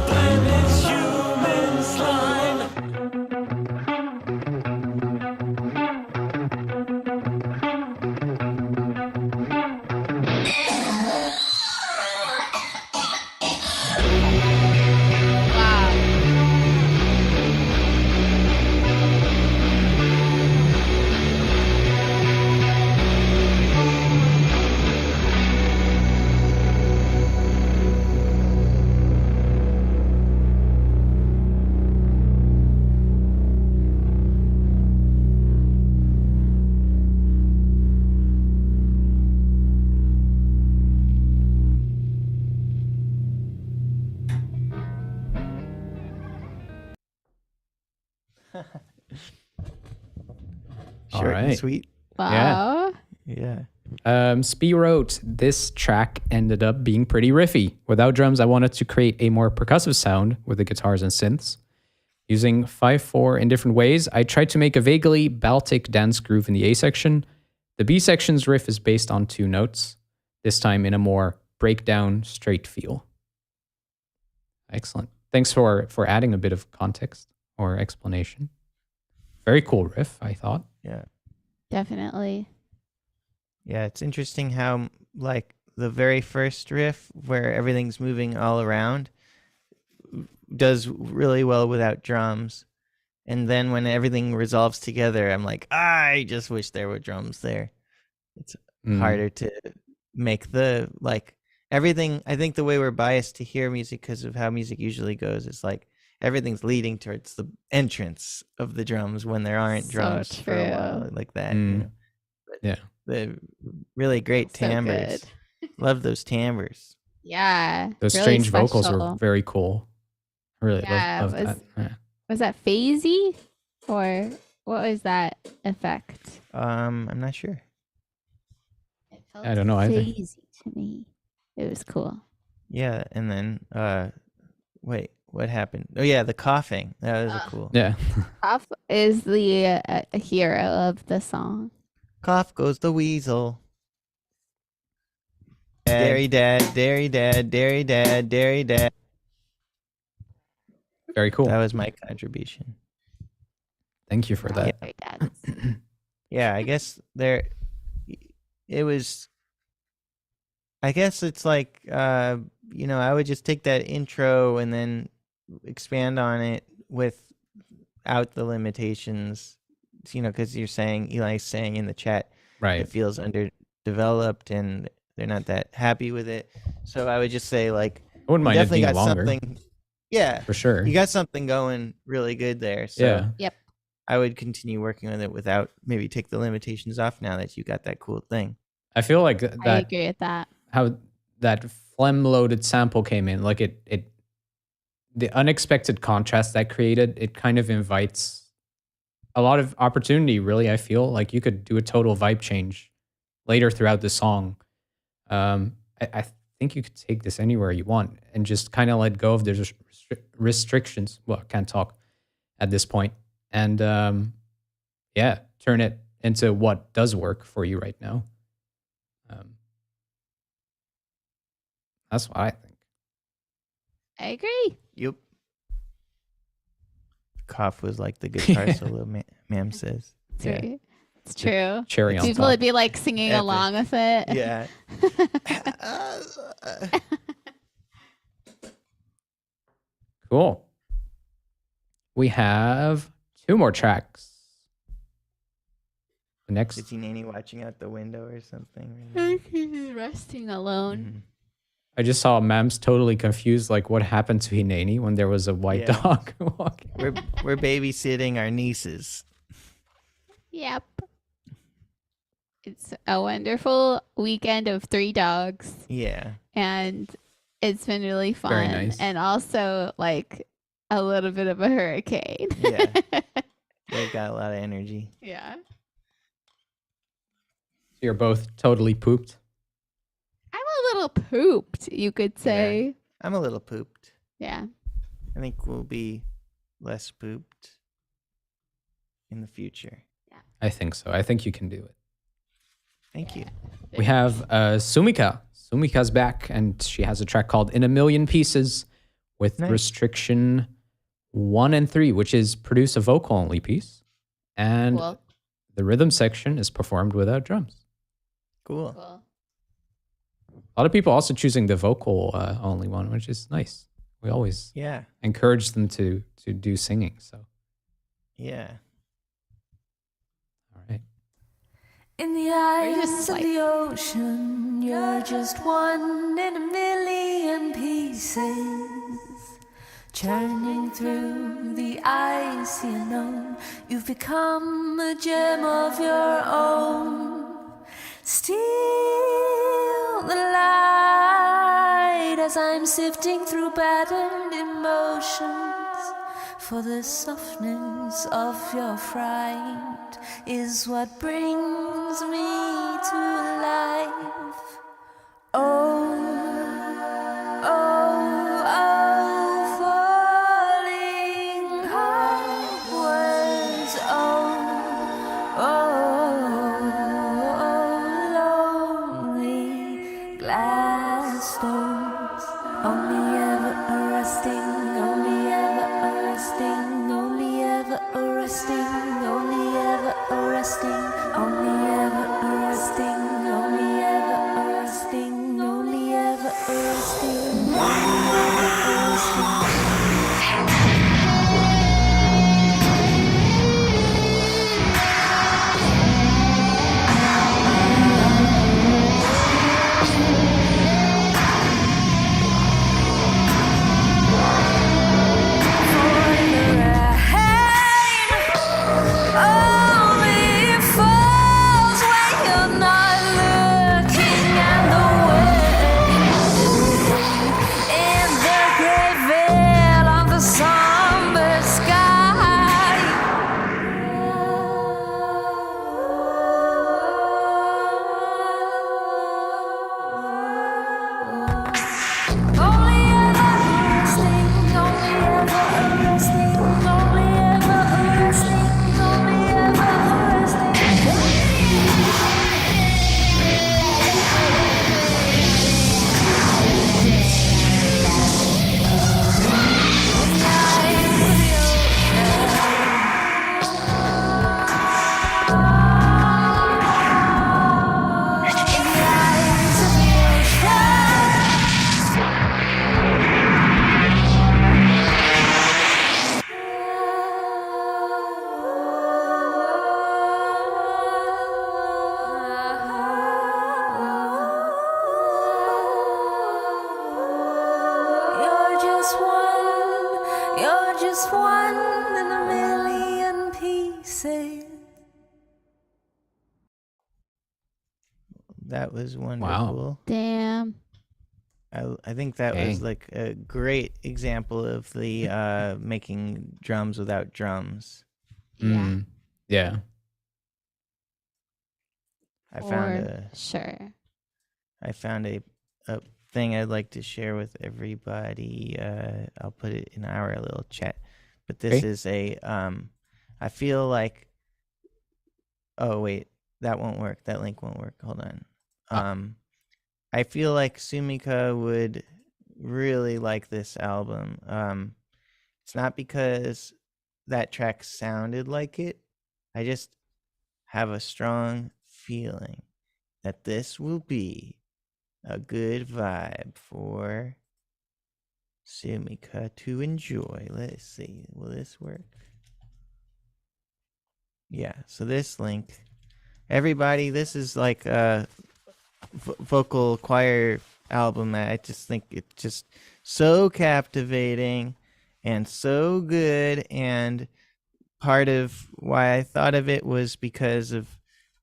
Blame this human slime. Wow. All Short and right. sweet. Wow. Yeah. Spee wrote, this track ended up being pretty riffy. Without drums, I wanted to create a more percussive sound with the guitars and synths. Using 5/4 in different ways, I tried to make a vaguely Baltic dance groove in the A section. The B section's riff is based on 2 notes, this time in a more breakdown, straight feel. Excellent. Thanks for adding a bit of context or explanation. Very cool riff, I thought. Yeah. Definitely. Yeah, it's interesting how like the very first riff where everything's moving all around does really well without drums. And then when everything resolves together, I'm like, I just wish there were drums there. It's harder to make the like everything. I think the way we're biased to hear music because of how music usually goes is like everything's leading towards the entrance of the drums when there aren't So drums for a while, true. like that. You know? But Yeah. the really great So timbres. good. Love those timbres. Yeah. Those really strange vocals special. were very cool. I really Yeah, love it that. Yeah. Was that phasey? Or what was that effect? I'm not sure. It felt I don't know either. phasey to me. It was cool. Yeah, and then wait, what happened? Oh yeah, the coughing. That was a cool. Yeah. Off is the hero of the song. Cough goes the weasel. Dairy dad, dairy dad, dairy dad, dairy dad. Very cool. That was my contribution. Thank you for that. Very dads. Yeah, I guess it was. I guess it's like I would just take that intro and then expand on it without the limitations. Because you're saying Eli's saying in the chat Right. it feels underdeveloped and they're not that happy with it. So I would just say like I wouldn't mind it definitely being got longer. something. Yeah, For sure. you got something going really good there. So Yeah. Yep. I would continue working with it without maybe take the limitations off now that you got that cool thing. I feel like I that agree with that. how that phlegm loaded sample came in, like it the unexpected contrast that created, it kind of invites a lot of opportunity, really. I feel like you could do a total vibe change later throughout the song. I think you could take this anywhere you want and just kind of let go of the restrictions. Well, I can't talk at this point. And turn it into what does work for you right now. That's what I think. I agree. Yep. cough was like the guitar solo, ma'am says. It's Yeah. right. It's true. Cherry on People top. would be like singing Epic. along with it. Yeah. Cool. We have 2 more tracks. The next. Is he nanny watching out the window or something? He's resting alone. Mhm. I just saw Mams totally confused, like what happened to Hineni when there was a white Yeah. dog walking. We're babysitting our nieces. Yep. It's a wonderful weekend of 3 dogs, Yeah. and it's been really fun. Very nice. And also like a little bit of a hurricane. Yeah. They've got a lot of energy. Yeah. You're both totally pooped. I'm a little pooped, you could say. I'm a little pooped. Yeah. I think we'll be less pooped in the future. I think so. I think you can do it. Thank you. We have Sumika. Sumika's back, and she has a track called In a Million Pieces with Nice. restriction 1 and 3, which is produce a vocal only piece. And Cool. the rhythm section is performed without drums. Cool. Cool. A lot of people also choosing the vocal only one, which is nice. We always Yeah. encourage them to do singing. So, Yeah. all right. In the just eyes of like- the ocean, you're just one in a million pieces. Churning through the icy unknown, you've become a gem of your own. Steal the light as I'm sifting through battered emotions. For the softness of your fright is what brings me to life. Oh, oh, oh, falling upwards. Oh, lonely glass stones. Only ever arresting, only ever arresting, only ever arresting, only ever arresting, only ever arresting, only ever arresting, only ever arresting, only ever arresting. Only falls when you're not looking, and the wind in the great veil of the somber sky. Only ever arresting, only ever arresting, only ever arresting, only ever You're just one in a million pieces. That was wonderful. Damn. I think that was Dang. like a great example of the making drums without drums. Yeah. Mm, yeah. I For found sure. a thing I'd like to share with everybody. I'll put it in our little chat. But this Okay. is a I feel like oh wait, that won't work. That link won't work. Hold on. I feel like Sumika would really like this album. It's not because that track sounded like it. I just have a strong feeling that this will be a good vibe for Sumika to enjoy. Let's see. Will this work? Yeah. So this link, everybody, this is like a vocal choir album. I just think it's just so captivating and so good. And part of why I thought of it was because of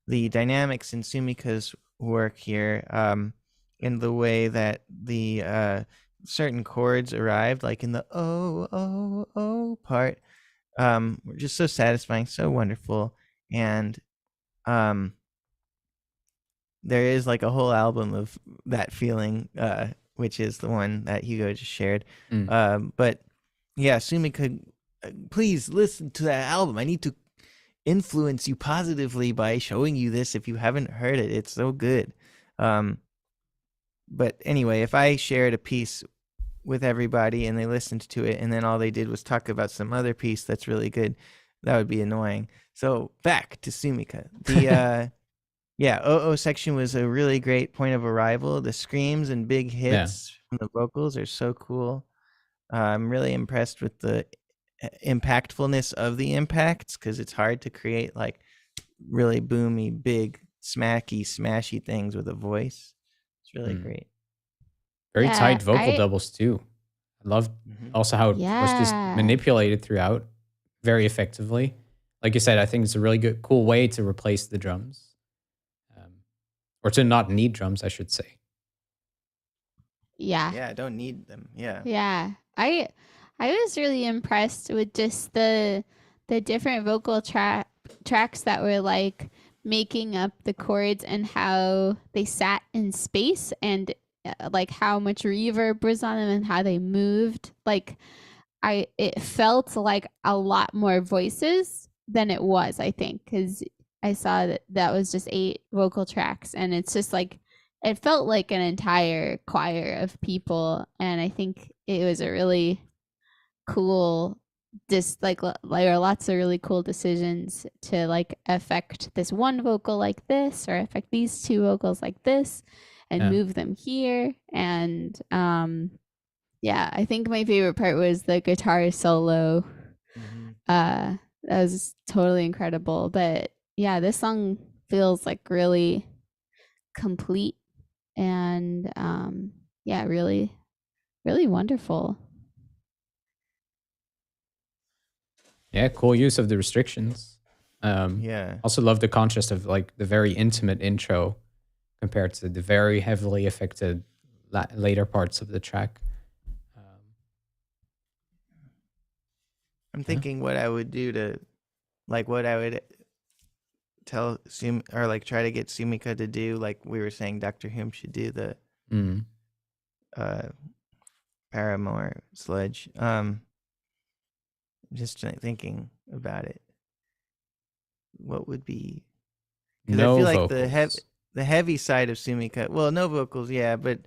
the dynamics in Sumika's work here, in the way that the certain chords arrived, like in the oh part, were just so satisfying, so wonderful. And there is like a whole album of that feeling, which is the one that Hugo just shared. But yeah, Sumika, please listen to that album. I need to influence you positively by showing you this if you haven't heard it. It's so good. But anyway, if I shared a piece with everybody and they listened to it and then all they did was talk about some other piece that's really good, that would be annoying. So back to Sumika. The yeah, OO section was a really great point of arrival. The screams and big hits from the vocals are so cool. I'm really impressed with the impactfulness of the impacts, because it's hard to create like really boomy, big, smashy things with a voice. It's really great. Very Yeah, tight vocal doubles too. I loved also how it was just Yeah. manipulated throughout very effectively. Like you said, I think it's a really good, cool way to replace the drums. Or to not need drums, I should say. Yeah. Yeah, I don't need them. Yeah. Yeah. I was really impressed with just the different vocal tracks that were like making up the chords and how they sat in space, and like how much reverb was on them and how they moved. Like it felt like a lot more voices than it was, I think, because I saw that was just 8 vocal tracks, and it's just like it felt like an entire choir of people. And I think it was a really cool, just like there are lots of really cool decisions to like affect this one vocal like this, or affect these 2 vocals like this, and move them here. And yeah, I think my favorite part was the guitar solo. That was totally incredible. But yeah, this song feels like really complete and yeah, really, really wonderful. Yeah, cool use of the restrictions. Yeah. Also love the contrast of like the very intimate intro compared to the very heavily affected later parts of the track. I'm thinking what I would do to, like, what I would tell or like try to get Sumika to do, like we were saying Dr. Hume should do the Paramore sludge. Just thinking about it. What would be? Because No I feel like vocals. the heavy side of Sumika. Well, no vocals, yeah, but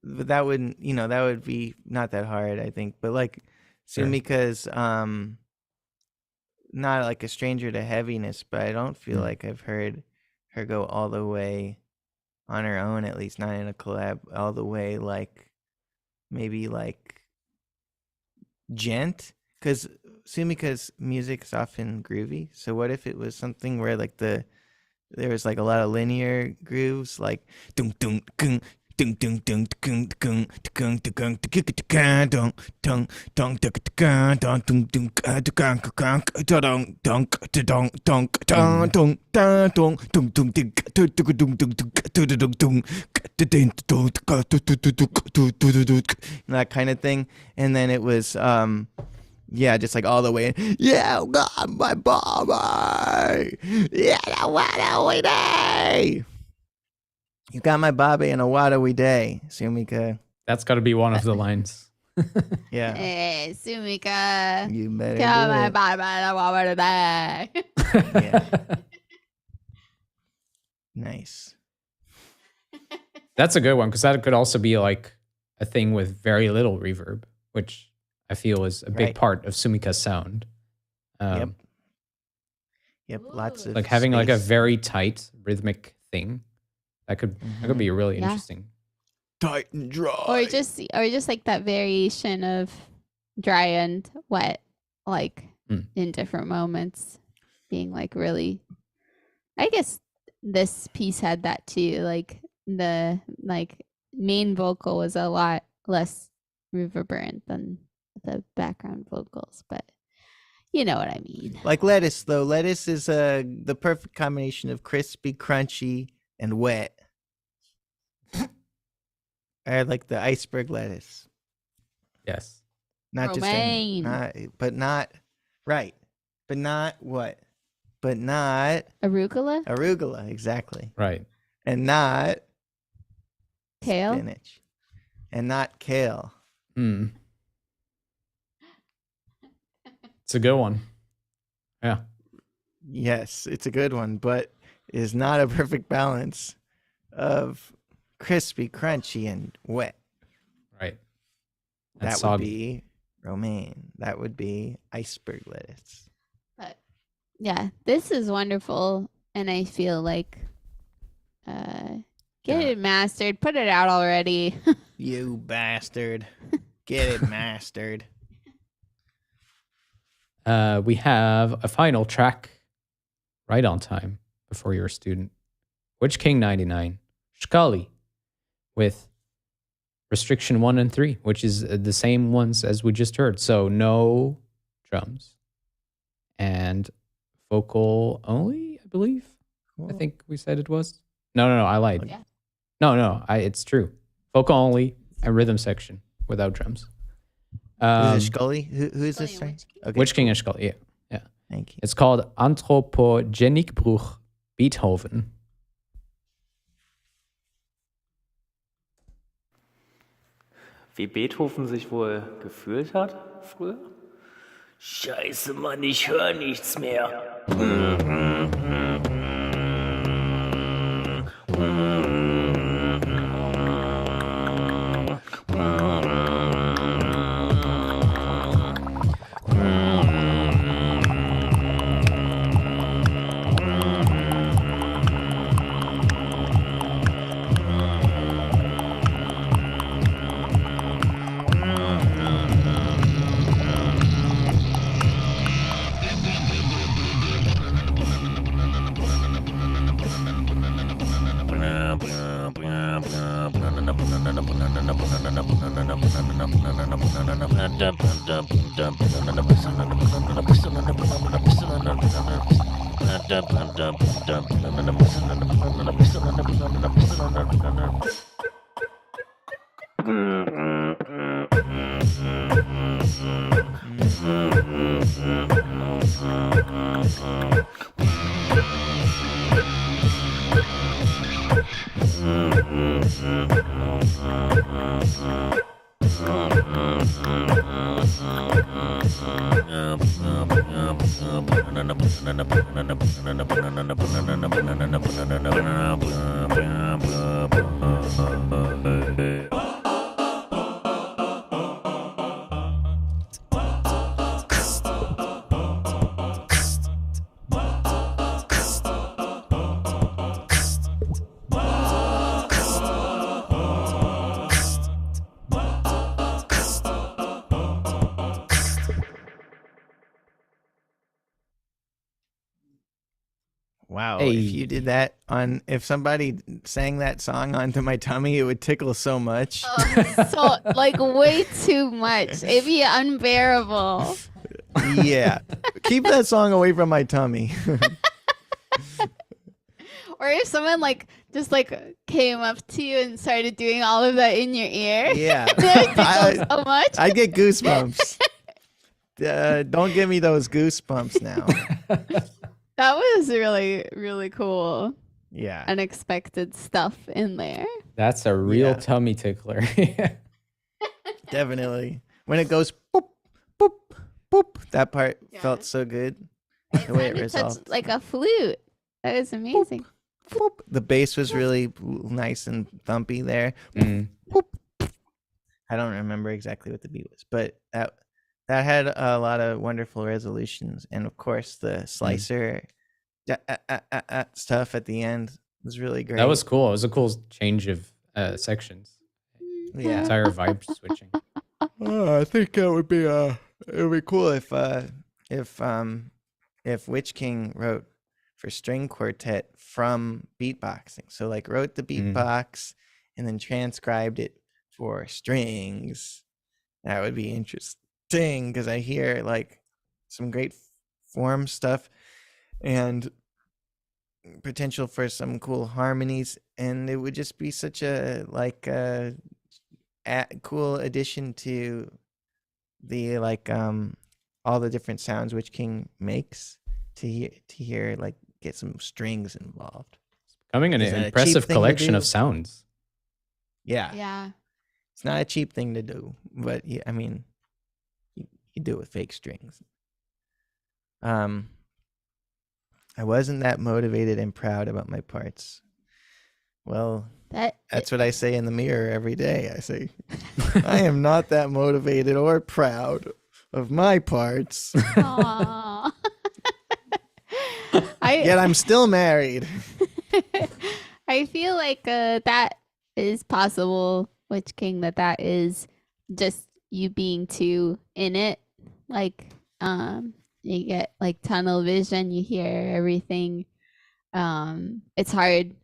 that wouldn't, that would be not that hard, I think. But like Sumika's not like a stranger to heaviness, but I don't feel like I've heard her go all the way on her own, at least not in a collab, all the way like maybe like gent, because Sumika's music is often groovy. So what if it was something where like there was like a lot of linear grooves, like dun dun dun dun dun dun dun dun dun dun dun dun that kind of thing. And then it was yeah, just like all the way in. Yeah, God, my Bobby. Yeah, what day. You got my Bobby and a what we day, Sumika. That's got to be one of the lines. Yeah. Hey, Sumika. You better Come do on, it. bye today. Yeah. Nice. That's a good one, because that could also be like a thing with very little reverb, which I feel is a big Right. part of Sumika's sound. Yep. Yep. Lots of Like having like a space. very tight rhythmic thing. That could be really Yeah. interesting. tight and dry. Or just like that variation of dry and wet, like in different moments, being like really. I guess this piece had that too. Like the main vocal was a lot less reverberant than the background vocals, but you know what I mean. Like lettuce, though. Lettuce is the perfect combination of crispy, crunchy, and wet. I like the iceberg lettuce. Yes. Not just any, not right. But not what? But not Arugula, arugula, exactly. Right. And not kale. spinach. And not kale. It's a good one. Yeah. Yes, it's a good one, but is not a perfect balance of crispy, crunchy, and wet. Right. That That's would soggy. be romaine. That would be iceberg lettuce. But yeah, this is wonderful, and I feel like get it mastered, put it out already. You bastard. Get it mastered. We have a final track right on time before you're a student. Witch King 99, Scully with restriction 1 and 3, which is the same ones as we just heard. So no drums and vocal only, I believe. I think we said it was. No, I lied. Yeah. No, it's true. Vocal only and rhythm section without drums. Is it Scully? Who is this? Scully and Sorry? Okay. Witch King and Scully, yeah. Thank you. It's called Anthropogenikbruch Beethoven. Wie Beethoven sich wohl gefühlt hat früher? Scheiße, Mann, ich höre nichts mehr. Wow. Hey. If you did that if somebody sang that song onto my tummy, it would tickle so much. So like way too much. It'd be unbearable. Yeah. Keep that song away from my tummy. Or if someone just came up to you and started doing all of that in your ear. Yeah. It tickles so much. I get goosebumps. Don't give me those goosebumps now. That was really, really cool. Yeah. Unexpected stuff in there. That's a real Yeah. tummy tickler. Definitely. When it goes boop, boop, boop, that part Yeah. felt so good. The way it sounded such resolved. like a flute. That is amazing. Boop. The bass was really nice and thumpy there. Mm. Boop. I don't remember exactly what the beat was, but that had a lot of wonderful resolutions, and of course the slicer stuff at the end was really great. That was cool. It was a cool change of sections. Yeah. Entire vibe switching. I think it would be cool if Witch King wrote for string quartet from beatboxing. So like wrote the beatbox and then transcribed it for strings. That would be interesting because I hear like some great form stuff and potential for some cool harmonies, and it would just be such a cool addition to the all the different sounds Witch King makes to hear like get some strings involved. Becoming an Is that a cheap impressive thing to collection do? of sounds. Yeah. Yeah. It's not a cheap thing to do, but yeah, I mean, you do it with fake strings. I wasn't that motivated and proud about my parts. Well, that's what I say in the mirror every day. I say, I am not that motivated or proud of my parts. Aww. Yet I'm still married. I feel like that is possible, Witch King, that is just you being too in it. Like, you get like tunnel vision, you hear everything. It's hard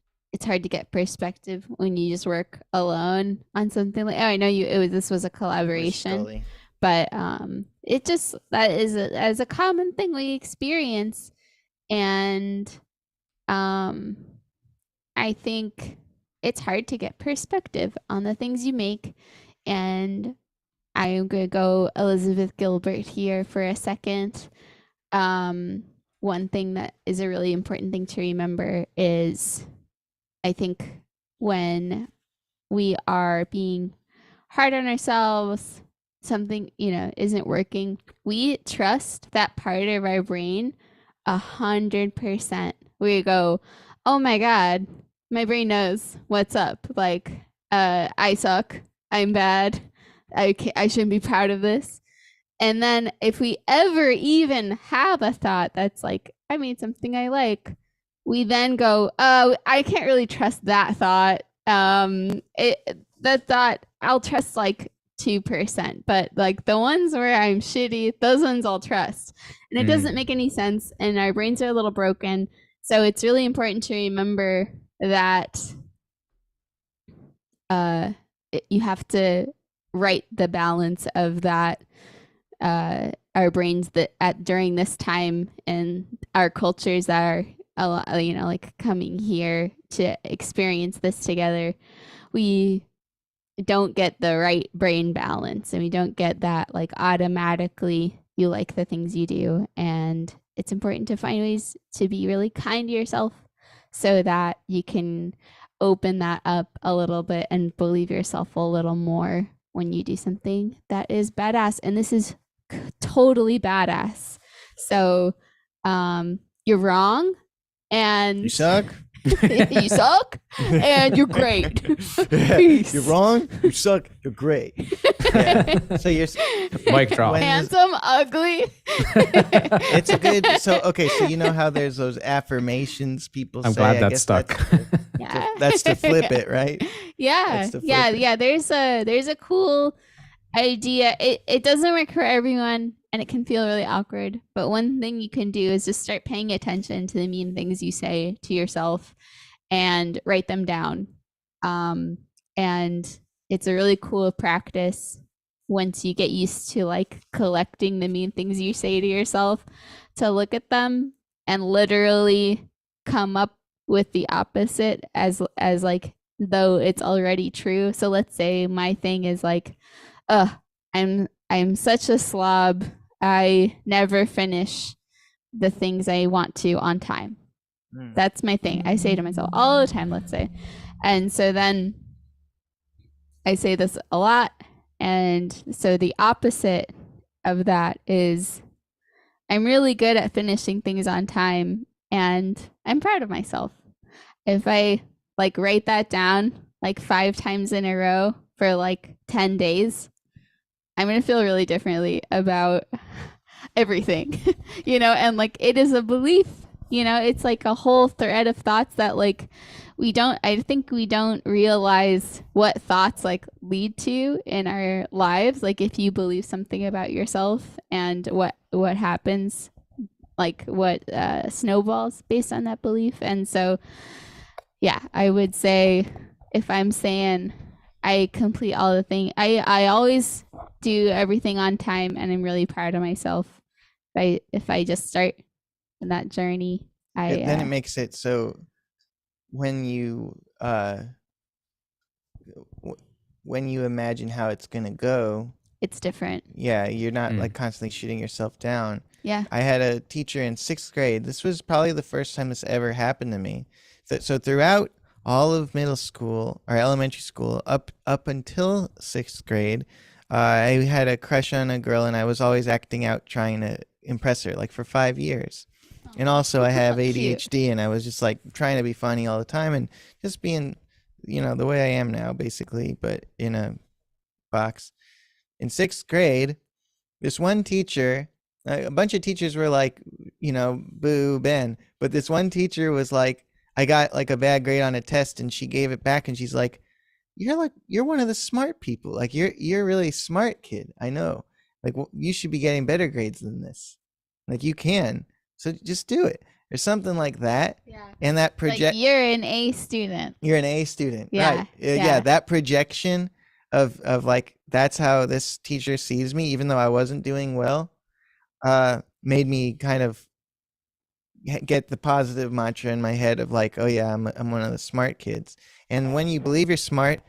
to get perspective when you just work alone on something like, oh, I know this was a collaboration, but it just, that is as a common thing we experience. And I think it's hard to get perspective on the things you make. And I'm going to go Elizabeth Gilbert here for a second. One thing that is a really important thing to remember is, I think when we are being hard on ourselves, something, isn't working, we trust that part of our brain 100%. We go, oh my God, my brain knows what's up. Like, I suck. I'm bad. I shouldn't be proud of this. And then if we ever even have a thought that's like, I made something I like, we then go, oh, I can't really trust that thought. That thought, I'll trust like 2%, but like the ones where I'm shitty, those ones I'll trust. And it doesn't make any sense, and our brains are a little broken. So it's really important to remember that you have to right the balance of that. Our brains during this time, and our cultures that are a lot, like coming here to experience this together, we don't get the right brain balance, and we don't get that like automatically you like the things you do. And it's important to find ways to be really kind to yourself so that you can open that up a little bit and believe yourself a little more when you do something that is badass. And this is totally badass. So you're wrong, and You suck. you suck, and you're great. Peace. You're wrong. You suck. You're great. Yeah. So you're Mic drop. Handsome, ugly. It's a good. So okay. So you know how there's those affirmations people I'm say. glad I that guess stuck. That's to flip it, right? Yeah, That's to flip yeah, it. yeah. There's a cool idea. It doesn't work for everyone, and it can feel really awkward. But one thing you can do is just start paying attention to the mean things you say to yourself, and write them down. And it's a really cool practice once you get used to like collecting the mean things you say to yourself, to look at them and literally come up with the opposite as like though it's already true. So let's say my thing is like, I'm such a slob. I never finish the things I want to on time. That's my thing. I say to myself all the time, let's say. And so then I say this a lot. And so the opposite of that is, I'm really good at finishing things on time, and I'm proud of myself. If I like write that down like 5 times in a row for like 10 days, I'm going to feel really differently about everything, and like it is a belief, it's like a whole thread of thoughts that like I think we don't realize what thoughts like lead to in our lives. Like if you believe something about yourself and what happens, like what snowballs based on that belief. And so, yeah, I would say if I'm saying I complete all the things, I always do everything on time, and I'm really proud of myself. If I just start in that journey, Then it makes it so when you when you imagine how it's gonna go, it's different. yeah, you're not like constantly shooting yourself down. Yeah. I had a teacher in 6th grade. This was probably the first time this ever happened to me. So throughout all of middle school or elementary school, up until 6th grade, I had a crush on a girl, and I was always acting out trying to impress her, like for 5 years. And also I have ADHD, and I was just like trying to be funny all the time and just being, the way I am now, basically, but in a box. In 6th grade, this one teacher, a bunch of teachers were like, boo, Ben. But this one teacher was like, I got like a bad grade on a test, and she gave it back, and she's like, you're one of the smart people. Like you're a really smart kid. I know. Like you should be getting better grades than this. Like you can. So just do it. Or something like that. Yeah. And that Like you're an A student. You're an A student. Yeah. Right. Yeah. That projection of like, that's how this teacher sees me, even though I wasn't doing well, made me kind of get the positive mantra in my head of like, oh yeah, I'm one of the smart kids. And when you believe you're smart,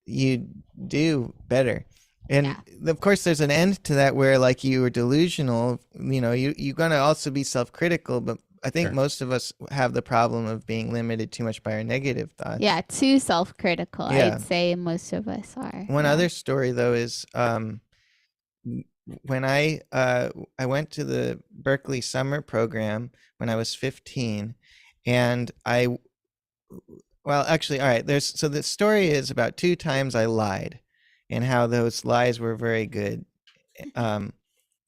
you do better. And of course there's an end to that where like you were delusional, you're going to also be self-critical, but I think most of us have the problem of being limited too much by our negative thoughts. Yeah, too self-critical. Yeah. I'd say most of us are. One other story though is when I went to the Berkeley summer program when I was 15, and actually, all right, so the story is about 2 times I lied and how those lies were very good. The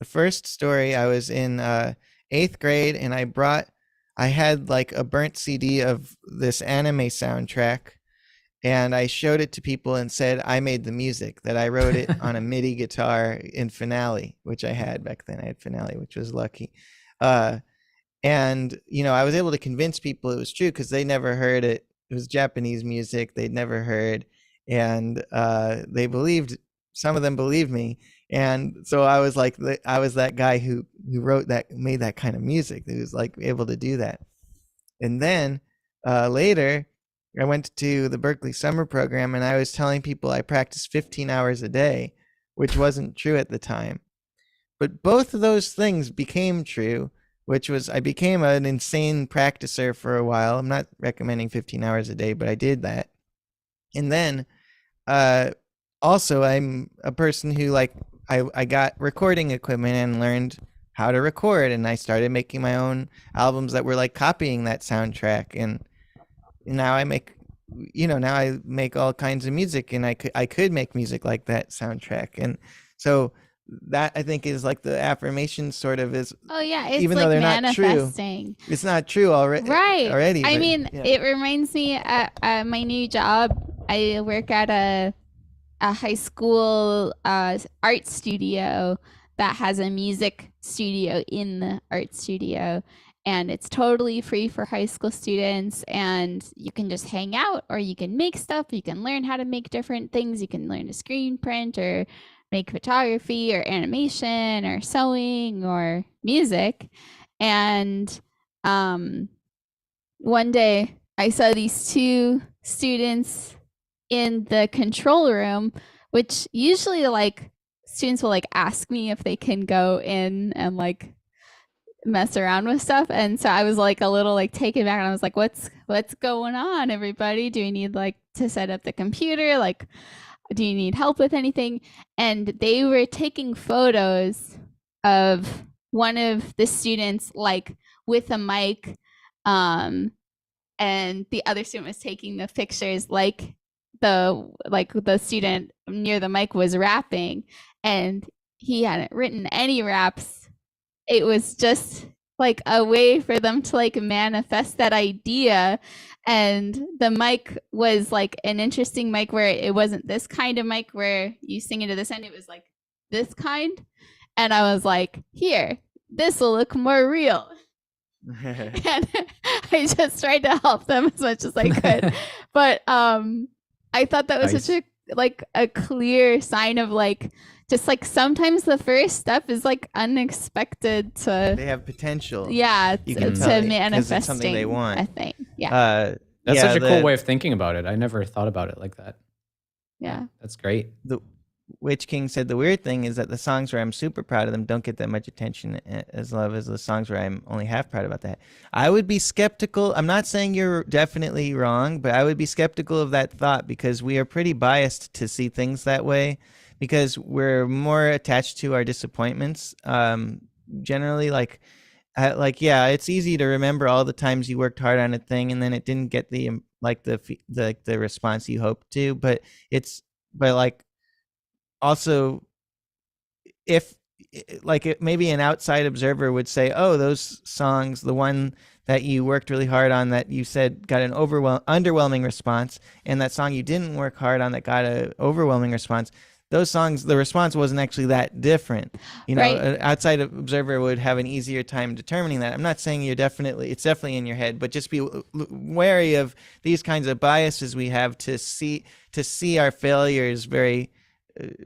first story, I was in 8th grade, and I had like a burnt CD of this anime soundtrack, and I showed it to people and said I made the music, that I wrote it on a MIDI guitar in Finale, which I had back then. I had Finale, which was lucky. And, I was able to convince people it was true because they never heard it. It was Japanese music they'd never heard. And some of them believed me. And so I was like, I was that guy who made that kind of music, who was like able to do that. And then later, I went to the Berkeley summer program, and I was telling people I practiced 15 hours a day, which wasn't true at the time. But both of those things became true, which was I became an insane practicer for a while. I'm not recommending 15 hours a day, but I did that. And then also I'm a person who I got recording equipment and learned how to record, and I started making my own albums that were like copying that soundtrack. And now I make all kinds of music, and I could make music like that soundtrack. And so that I think is like the affirmation sort of is. Oh yeah, it's even like though they're manifesting. not true. It's not true already. Right. Already. I but, mean, yeah. it reminds me at my new job. I work at a high school art studio that has a music studio in the art studio, and it's totally free for high school students, and you can just hang out, or you can make stuff, you can learn how to make different things, you can learn to screen print or make photography or animation or sewing or music. And one day I saw these 2 students in the control room, which usually like students will like ask me if they can go in and like mess around with stuff. And so I was like a little like taken back, and I was like, what's going on, everybody? Do you need like to set up the computer? Like, do you need help with anything? And they were taking photos of one of the students like with a mic, and the other student was taking the pictures like the student near the mic was rapping, and he hadn't written any raps. It was just like a way for them to like manifest that idea. And the mic was like an interesting mic where it wasn't this kind of mic where you sing into this end. It was like this kind. And I was like, here, this will look more real. And I just tried to help them as much as I could. But I thought that was Nice. such a clear sign of like, just like sometimes the first step is like unexpected to They have potential. yeah You to, can to tell it 'cause manifesting it's something they want. a thing. Yeah. That's Yeah, such a cool the- way of thinking about it. I never thought about it like that. Yeah. That's great. The Witch King said the weird thing is that the songs where I'm super proud of them don't get that much attention as love as the songs where I'm only half proud about that. I would be skeptical. I'm not saying you're definitely wrong, but I would be skeptical of that thought because we are pretty biased to see things that way because we're more attached to our disappointments. Generally, yeah, it's easy to remember all the times you worked hard on a thing and then it didn't get the response you hoped to, but also if maybe an outside observer would say, oh, those songs, the one that you worked really hard on that you said got an underwhelming response, and that song you didn't work hard on that got an overwhelming response, those songs, the response wasn't actually that different. Right. An outside observer would have an easier time determining that. I'm not saying it's definitely in your head, but just be wary of these kinds of biases we have to see our failures very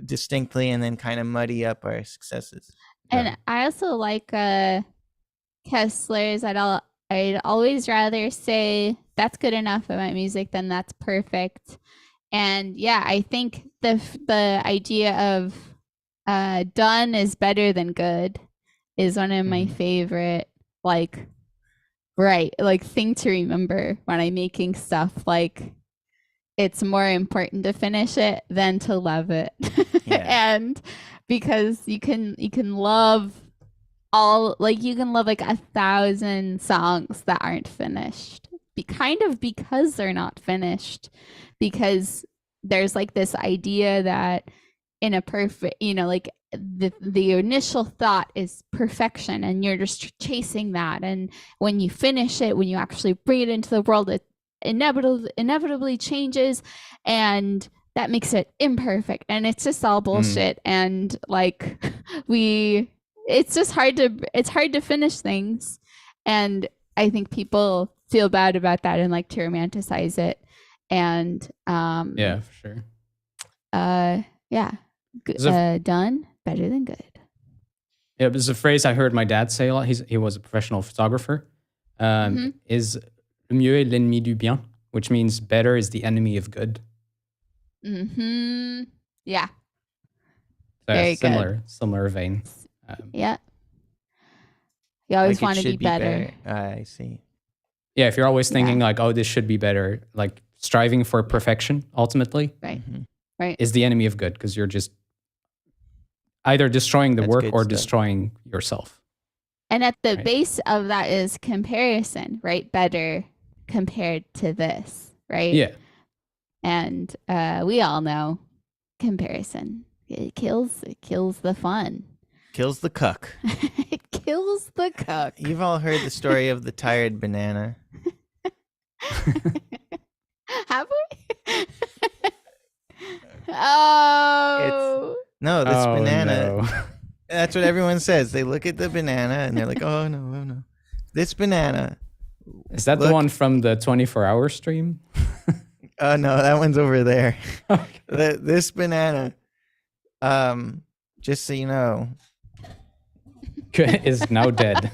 distinctly and then kind of muddy up our successes. And I also like Kessler's. I'd always rather say that's good enough about music than that's perfect. And yeah, I think the idea of done is better than good is one of my favorite thing to remember when I'm making stuff. Like, it's more important to finish it than to love it. Yeah. And because you can love you can love like 1,000 songs that aren't finished because they're not finished, because there's like this idea that in a perfect, the initial thought is perfection and you're just chasing that, and when you finish it, when you actually bring it into the world, it inevitably changes, and that makes it imperfect, and it's just all bullshit. And like it's just hard to finish things, and I think people feel bad about that and like to romanticize it. And Yeah, for sure. Done better than good. Yeah, there's a phrase I heard my dad say a lot. He was a professional photographer. Is le mieux est l'ennemi du bien, which means better is the enemy of good. Yeah. So Very similar vein. Yeah. You always Like, it want to be should better. I see. Yeah, if you're always thinking like, oh, this should be better, like striving for perfection ultimately Right. Right. is the enemy of good, because you're just either destroying the That's work good or stuff. destroying yourself. And at the Right. base of that is comparison, right? Better compared to this, right? Yeah. And we all know comparison. It kills the fun. Kills the cuck. It kills the cook. You've all heard the story of the tired banana. Have we? Oh. No, this Oh, banana. no. That's what everyone says. They look at the banana and they're like, oh no. This banana. Is that the Look. one from the 24-hour stream? Oh no, that one's over there. Okay. This banana, just so you know, Is now dead.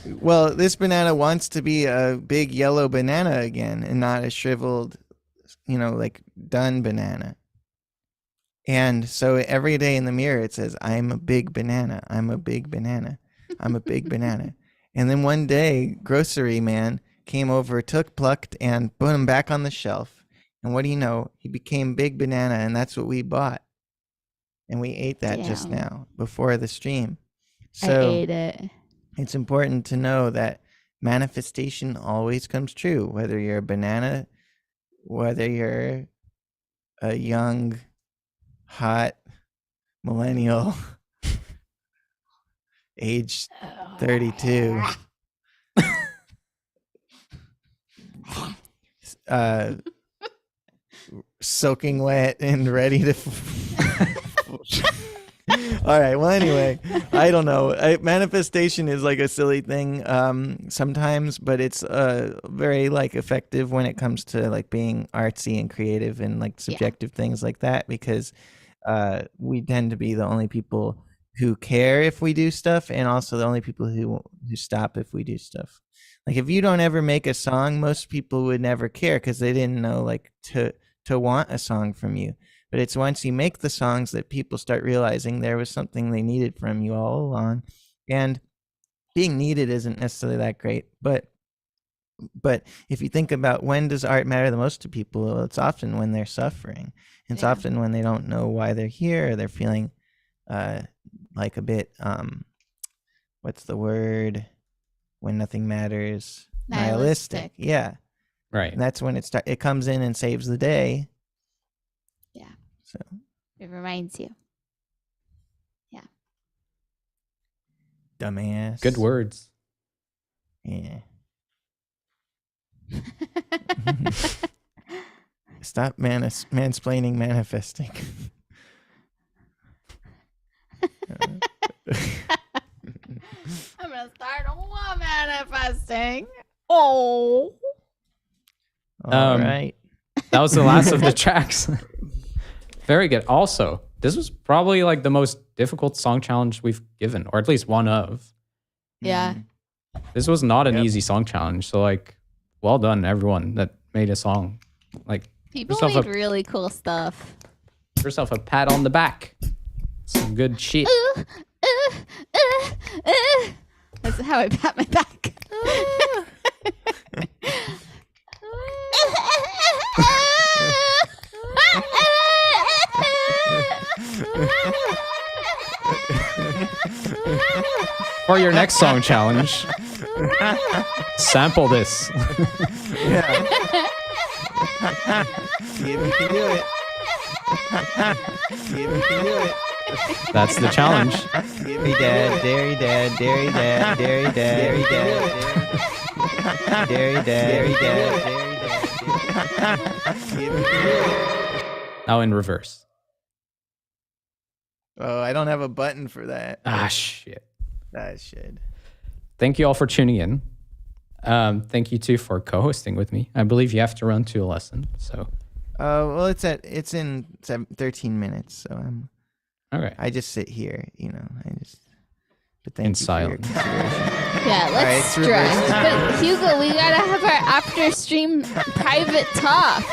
well, this banana wants to be a big yellow banana again and not a shriveled, like done banana. And so every day in the mirror it says, I'm a big banana. I'm a big banana. I'm a big banana. And then one day, grocery man came over, plucked, and put him back on the shelf. And what do you know? He became Big Banana, and that's what we bought. And we ate that just Damn. now before the stream. I So ate it. it's important to know that manifestation always comes true, whether you're a banana, whether you're a young, hot millennial, age 32, soaking wet and ready to. All right. Well, anyway, I don't know. Manifestation is like a silly thing sometimes, but it's very like effective when it comes to like being artsy and creative and like subjective things like that, because we tend to be the only people who care if we do stuff, and also the only people who stop if we do stuff. Like if you don't ever make a song, most people would never care because they didn't know like to want a song from you. But it's once you make the songs that people start realizing there was something they needed from you all along. And being needed isn't necessarily that great. But if you think about when does art matter the most to people, well, it's often when they're suffering. It's often when they don't know why they're here, or they're feeling like a bit, what's the word? When nothing matters. Nihilistic. Yeah. Right. And that's when it comes in and saves the day. Yeah. So it reminds you. Yeah. Dumbass. Good words. Yeah. Stop mansplaining manifesting. I'm gonna start manifesting. Oh. All right. That was the last of the tracks. Very good. Also, this was probably like the most difficult song challenge we've given, or at least one of. Yeah. This was not an easy song challenge. So like, well done everyone that made a song. Like, People yourself made really cool stuff. give yourself a pat on the back. Some good shit. That's how I pat my back. For your next song challenge, sample this. Yeah. See if you can do it. See if you can do it. That's the challenge. Dairy dad, dairy dad, dairy dad, dairy dad, dairy dad, dairy dad, dairy dad, dairy dad. Now in reverse. Oh, I don't have a button for that. Ah, shit. That shit. Thank you all for tuning in. Thank you too for co-hosting with me. I believe you have to run to a lesson, so. Well, it's in 13 minutes, so Okay. I just sit here, but thank In you for your silence. consideration. Yeah, right, let's it's stress. reversed. But Hugo, we gotta have our after stream private talk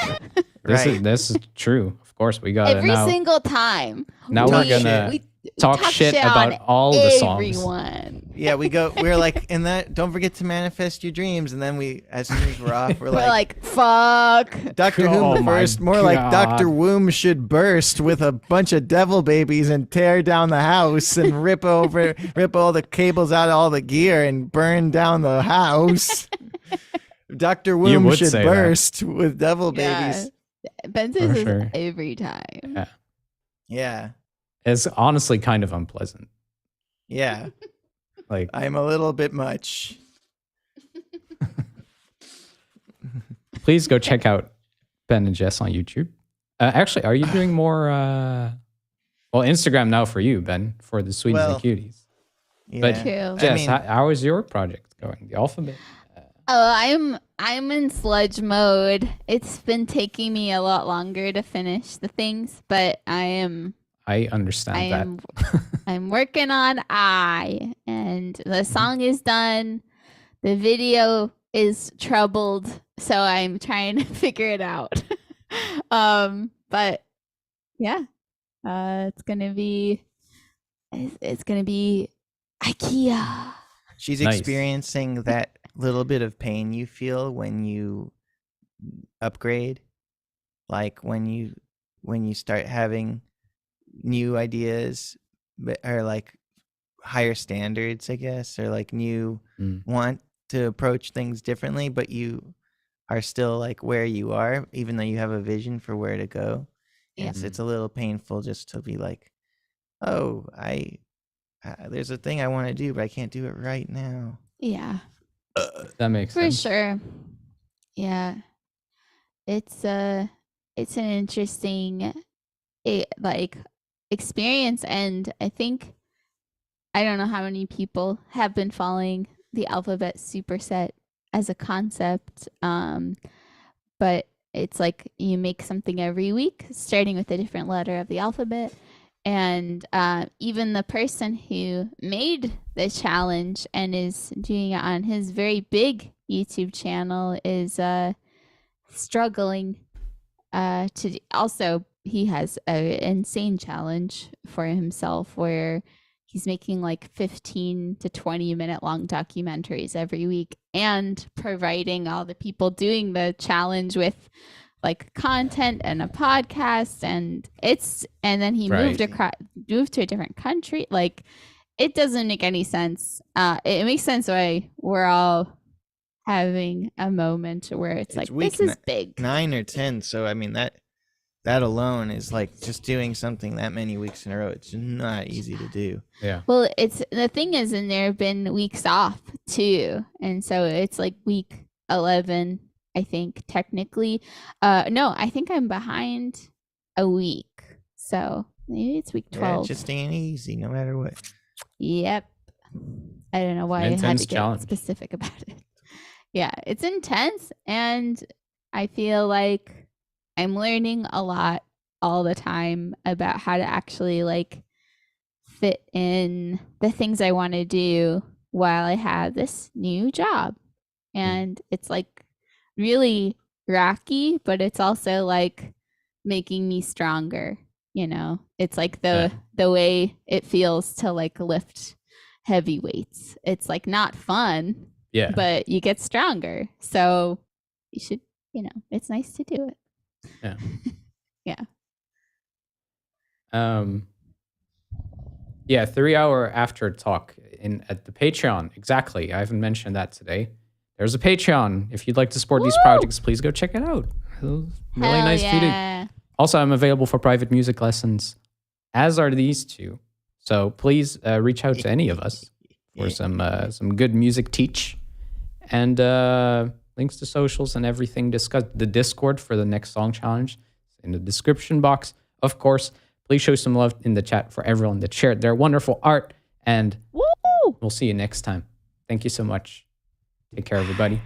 This is true. Of course, we got every it now. single time. Now we're gonna talk shit about on all the songs. everyone. Yeah, we're like in that. Don't forget to manifest your dreams, and then as soon as we're off, we're We're like, like, fuck. Dr. Oh Whom my burst, more like God. Dr. Womb should burst with a bunch of devil babies and tear down the house and rip all the cables out of all the gear and burn down the house. Dr. Womb would should say burst with devil Yeah. babies. Ben says For this sure. every time. Yeah. Yeah. It's honestly kind of unpleasant. Yeah. Like, I'm a little bit much. please go check out Ben and Jess on YouTube. Actually, are you doing more? Well, Instagram now for you, Ben, for the sweeties Well, and cuties. Yeah. But True. Jess, I mean- how is your project going? The alphabet. Oh, I'm in sludge mode. It's been taking me a lot longer to finish the things, but I understand that. I'm working on and the song is done. The video is troubled, so I'm trying to figure it out. But yeah, it's gonna be IKEA. She's Nice. experiencing that little bit of pain you feel when you upgrade, like when you start having new ideas or like higher standards, I guess, or like new to approach things differently, but you are still like where you are, even though you have a vision for where to go. Yeah. It's a little painful just to be like, oh, there's a thing I want to do, but I can't do it right now. Yeah. That makes For sense. sure. Yeah. It's an interesting like experience, and I think I don't know how many people have been following the alphabet superset as a concept. But it's like you make something every week, starting with a different letter of the alphabet. And even the person who made the challenge and is doing it on his very big YouTube channel is struggling to also, he has an insane challenge for himself where he's making like 15 to 20 minute long documentaries every week and providing all the people doing the challenge with like content and a podcast, and then he moved to a different country. Like, it doesn't make any sense. It makes sense why we're all having a moment where it's like, week this is big. 9 or 10. So I mean that alone is like just doing something that many weeks in a row. It's not easy to do. Yeah. Well, it's the thing is, and there have been weeks off too, and so it's like week 11, I think, technically. No, I think I'm behind a week, so maybe it's week 12. Yeah, it just ain't easy, no matter what. Yep. I don't know why I had Intense to get challenge. specific about it. Yeah, it's intense, and I feel like I'm learning a lot all the time about how to actually like fit in the things I want to do while I have this new job. And it's like really rocky, but it's also like making me stronger, you know? It's like the way it feels to like lift heavy weights. It's like not fun, but you get stronger. So you should, it's nice to do it. Yeah. Yeah. 3-hour after talk at the Patreon. Exactly. I haven't mentioned that today. There's a Patreon. If you'd like to support these projects, please go check it out. Really nice video. Also, I'm available for private music lessons, as are these two. So please reach out to any of us for some good music teach. And links to socials and everything discussed. The Discord for the next song challenge in the description box. Of course, please show some love in the chat for everyone that shared their wonderful art. And we'll see you next time. Thank you so much. Take care, everybody.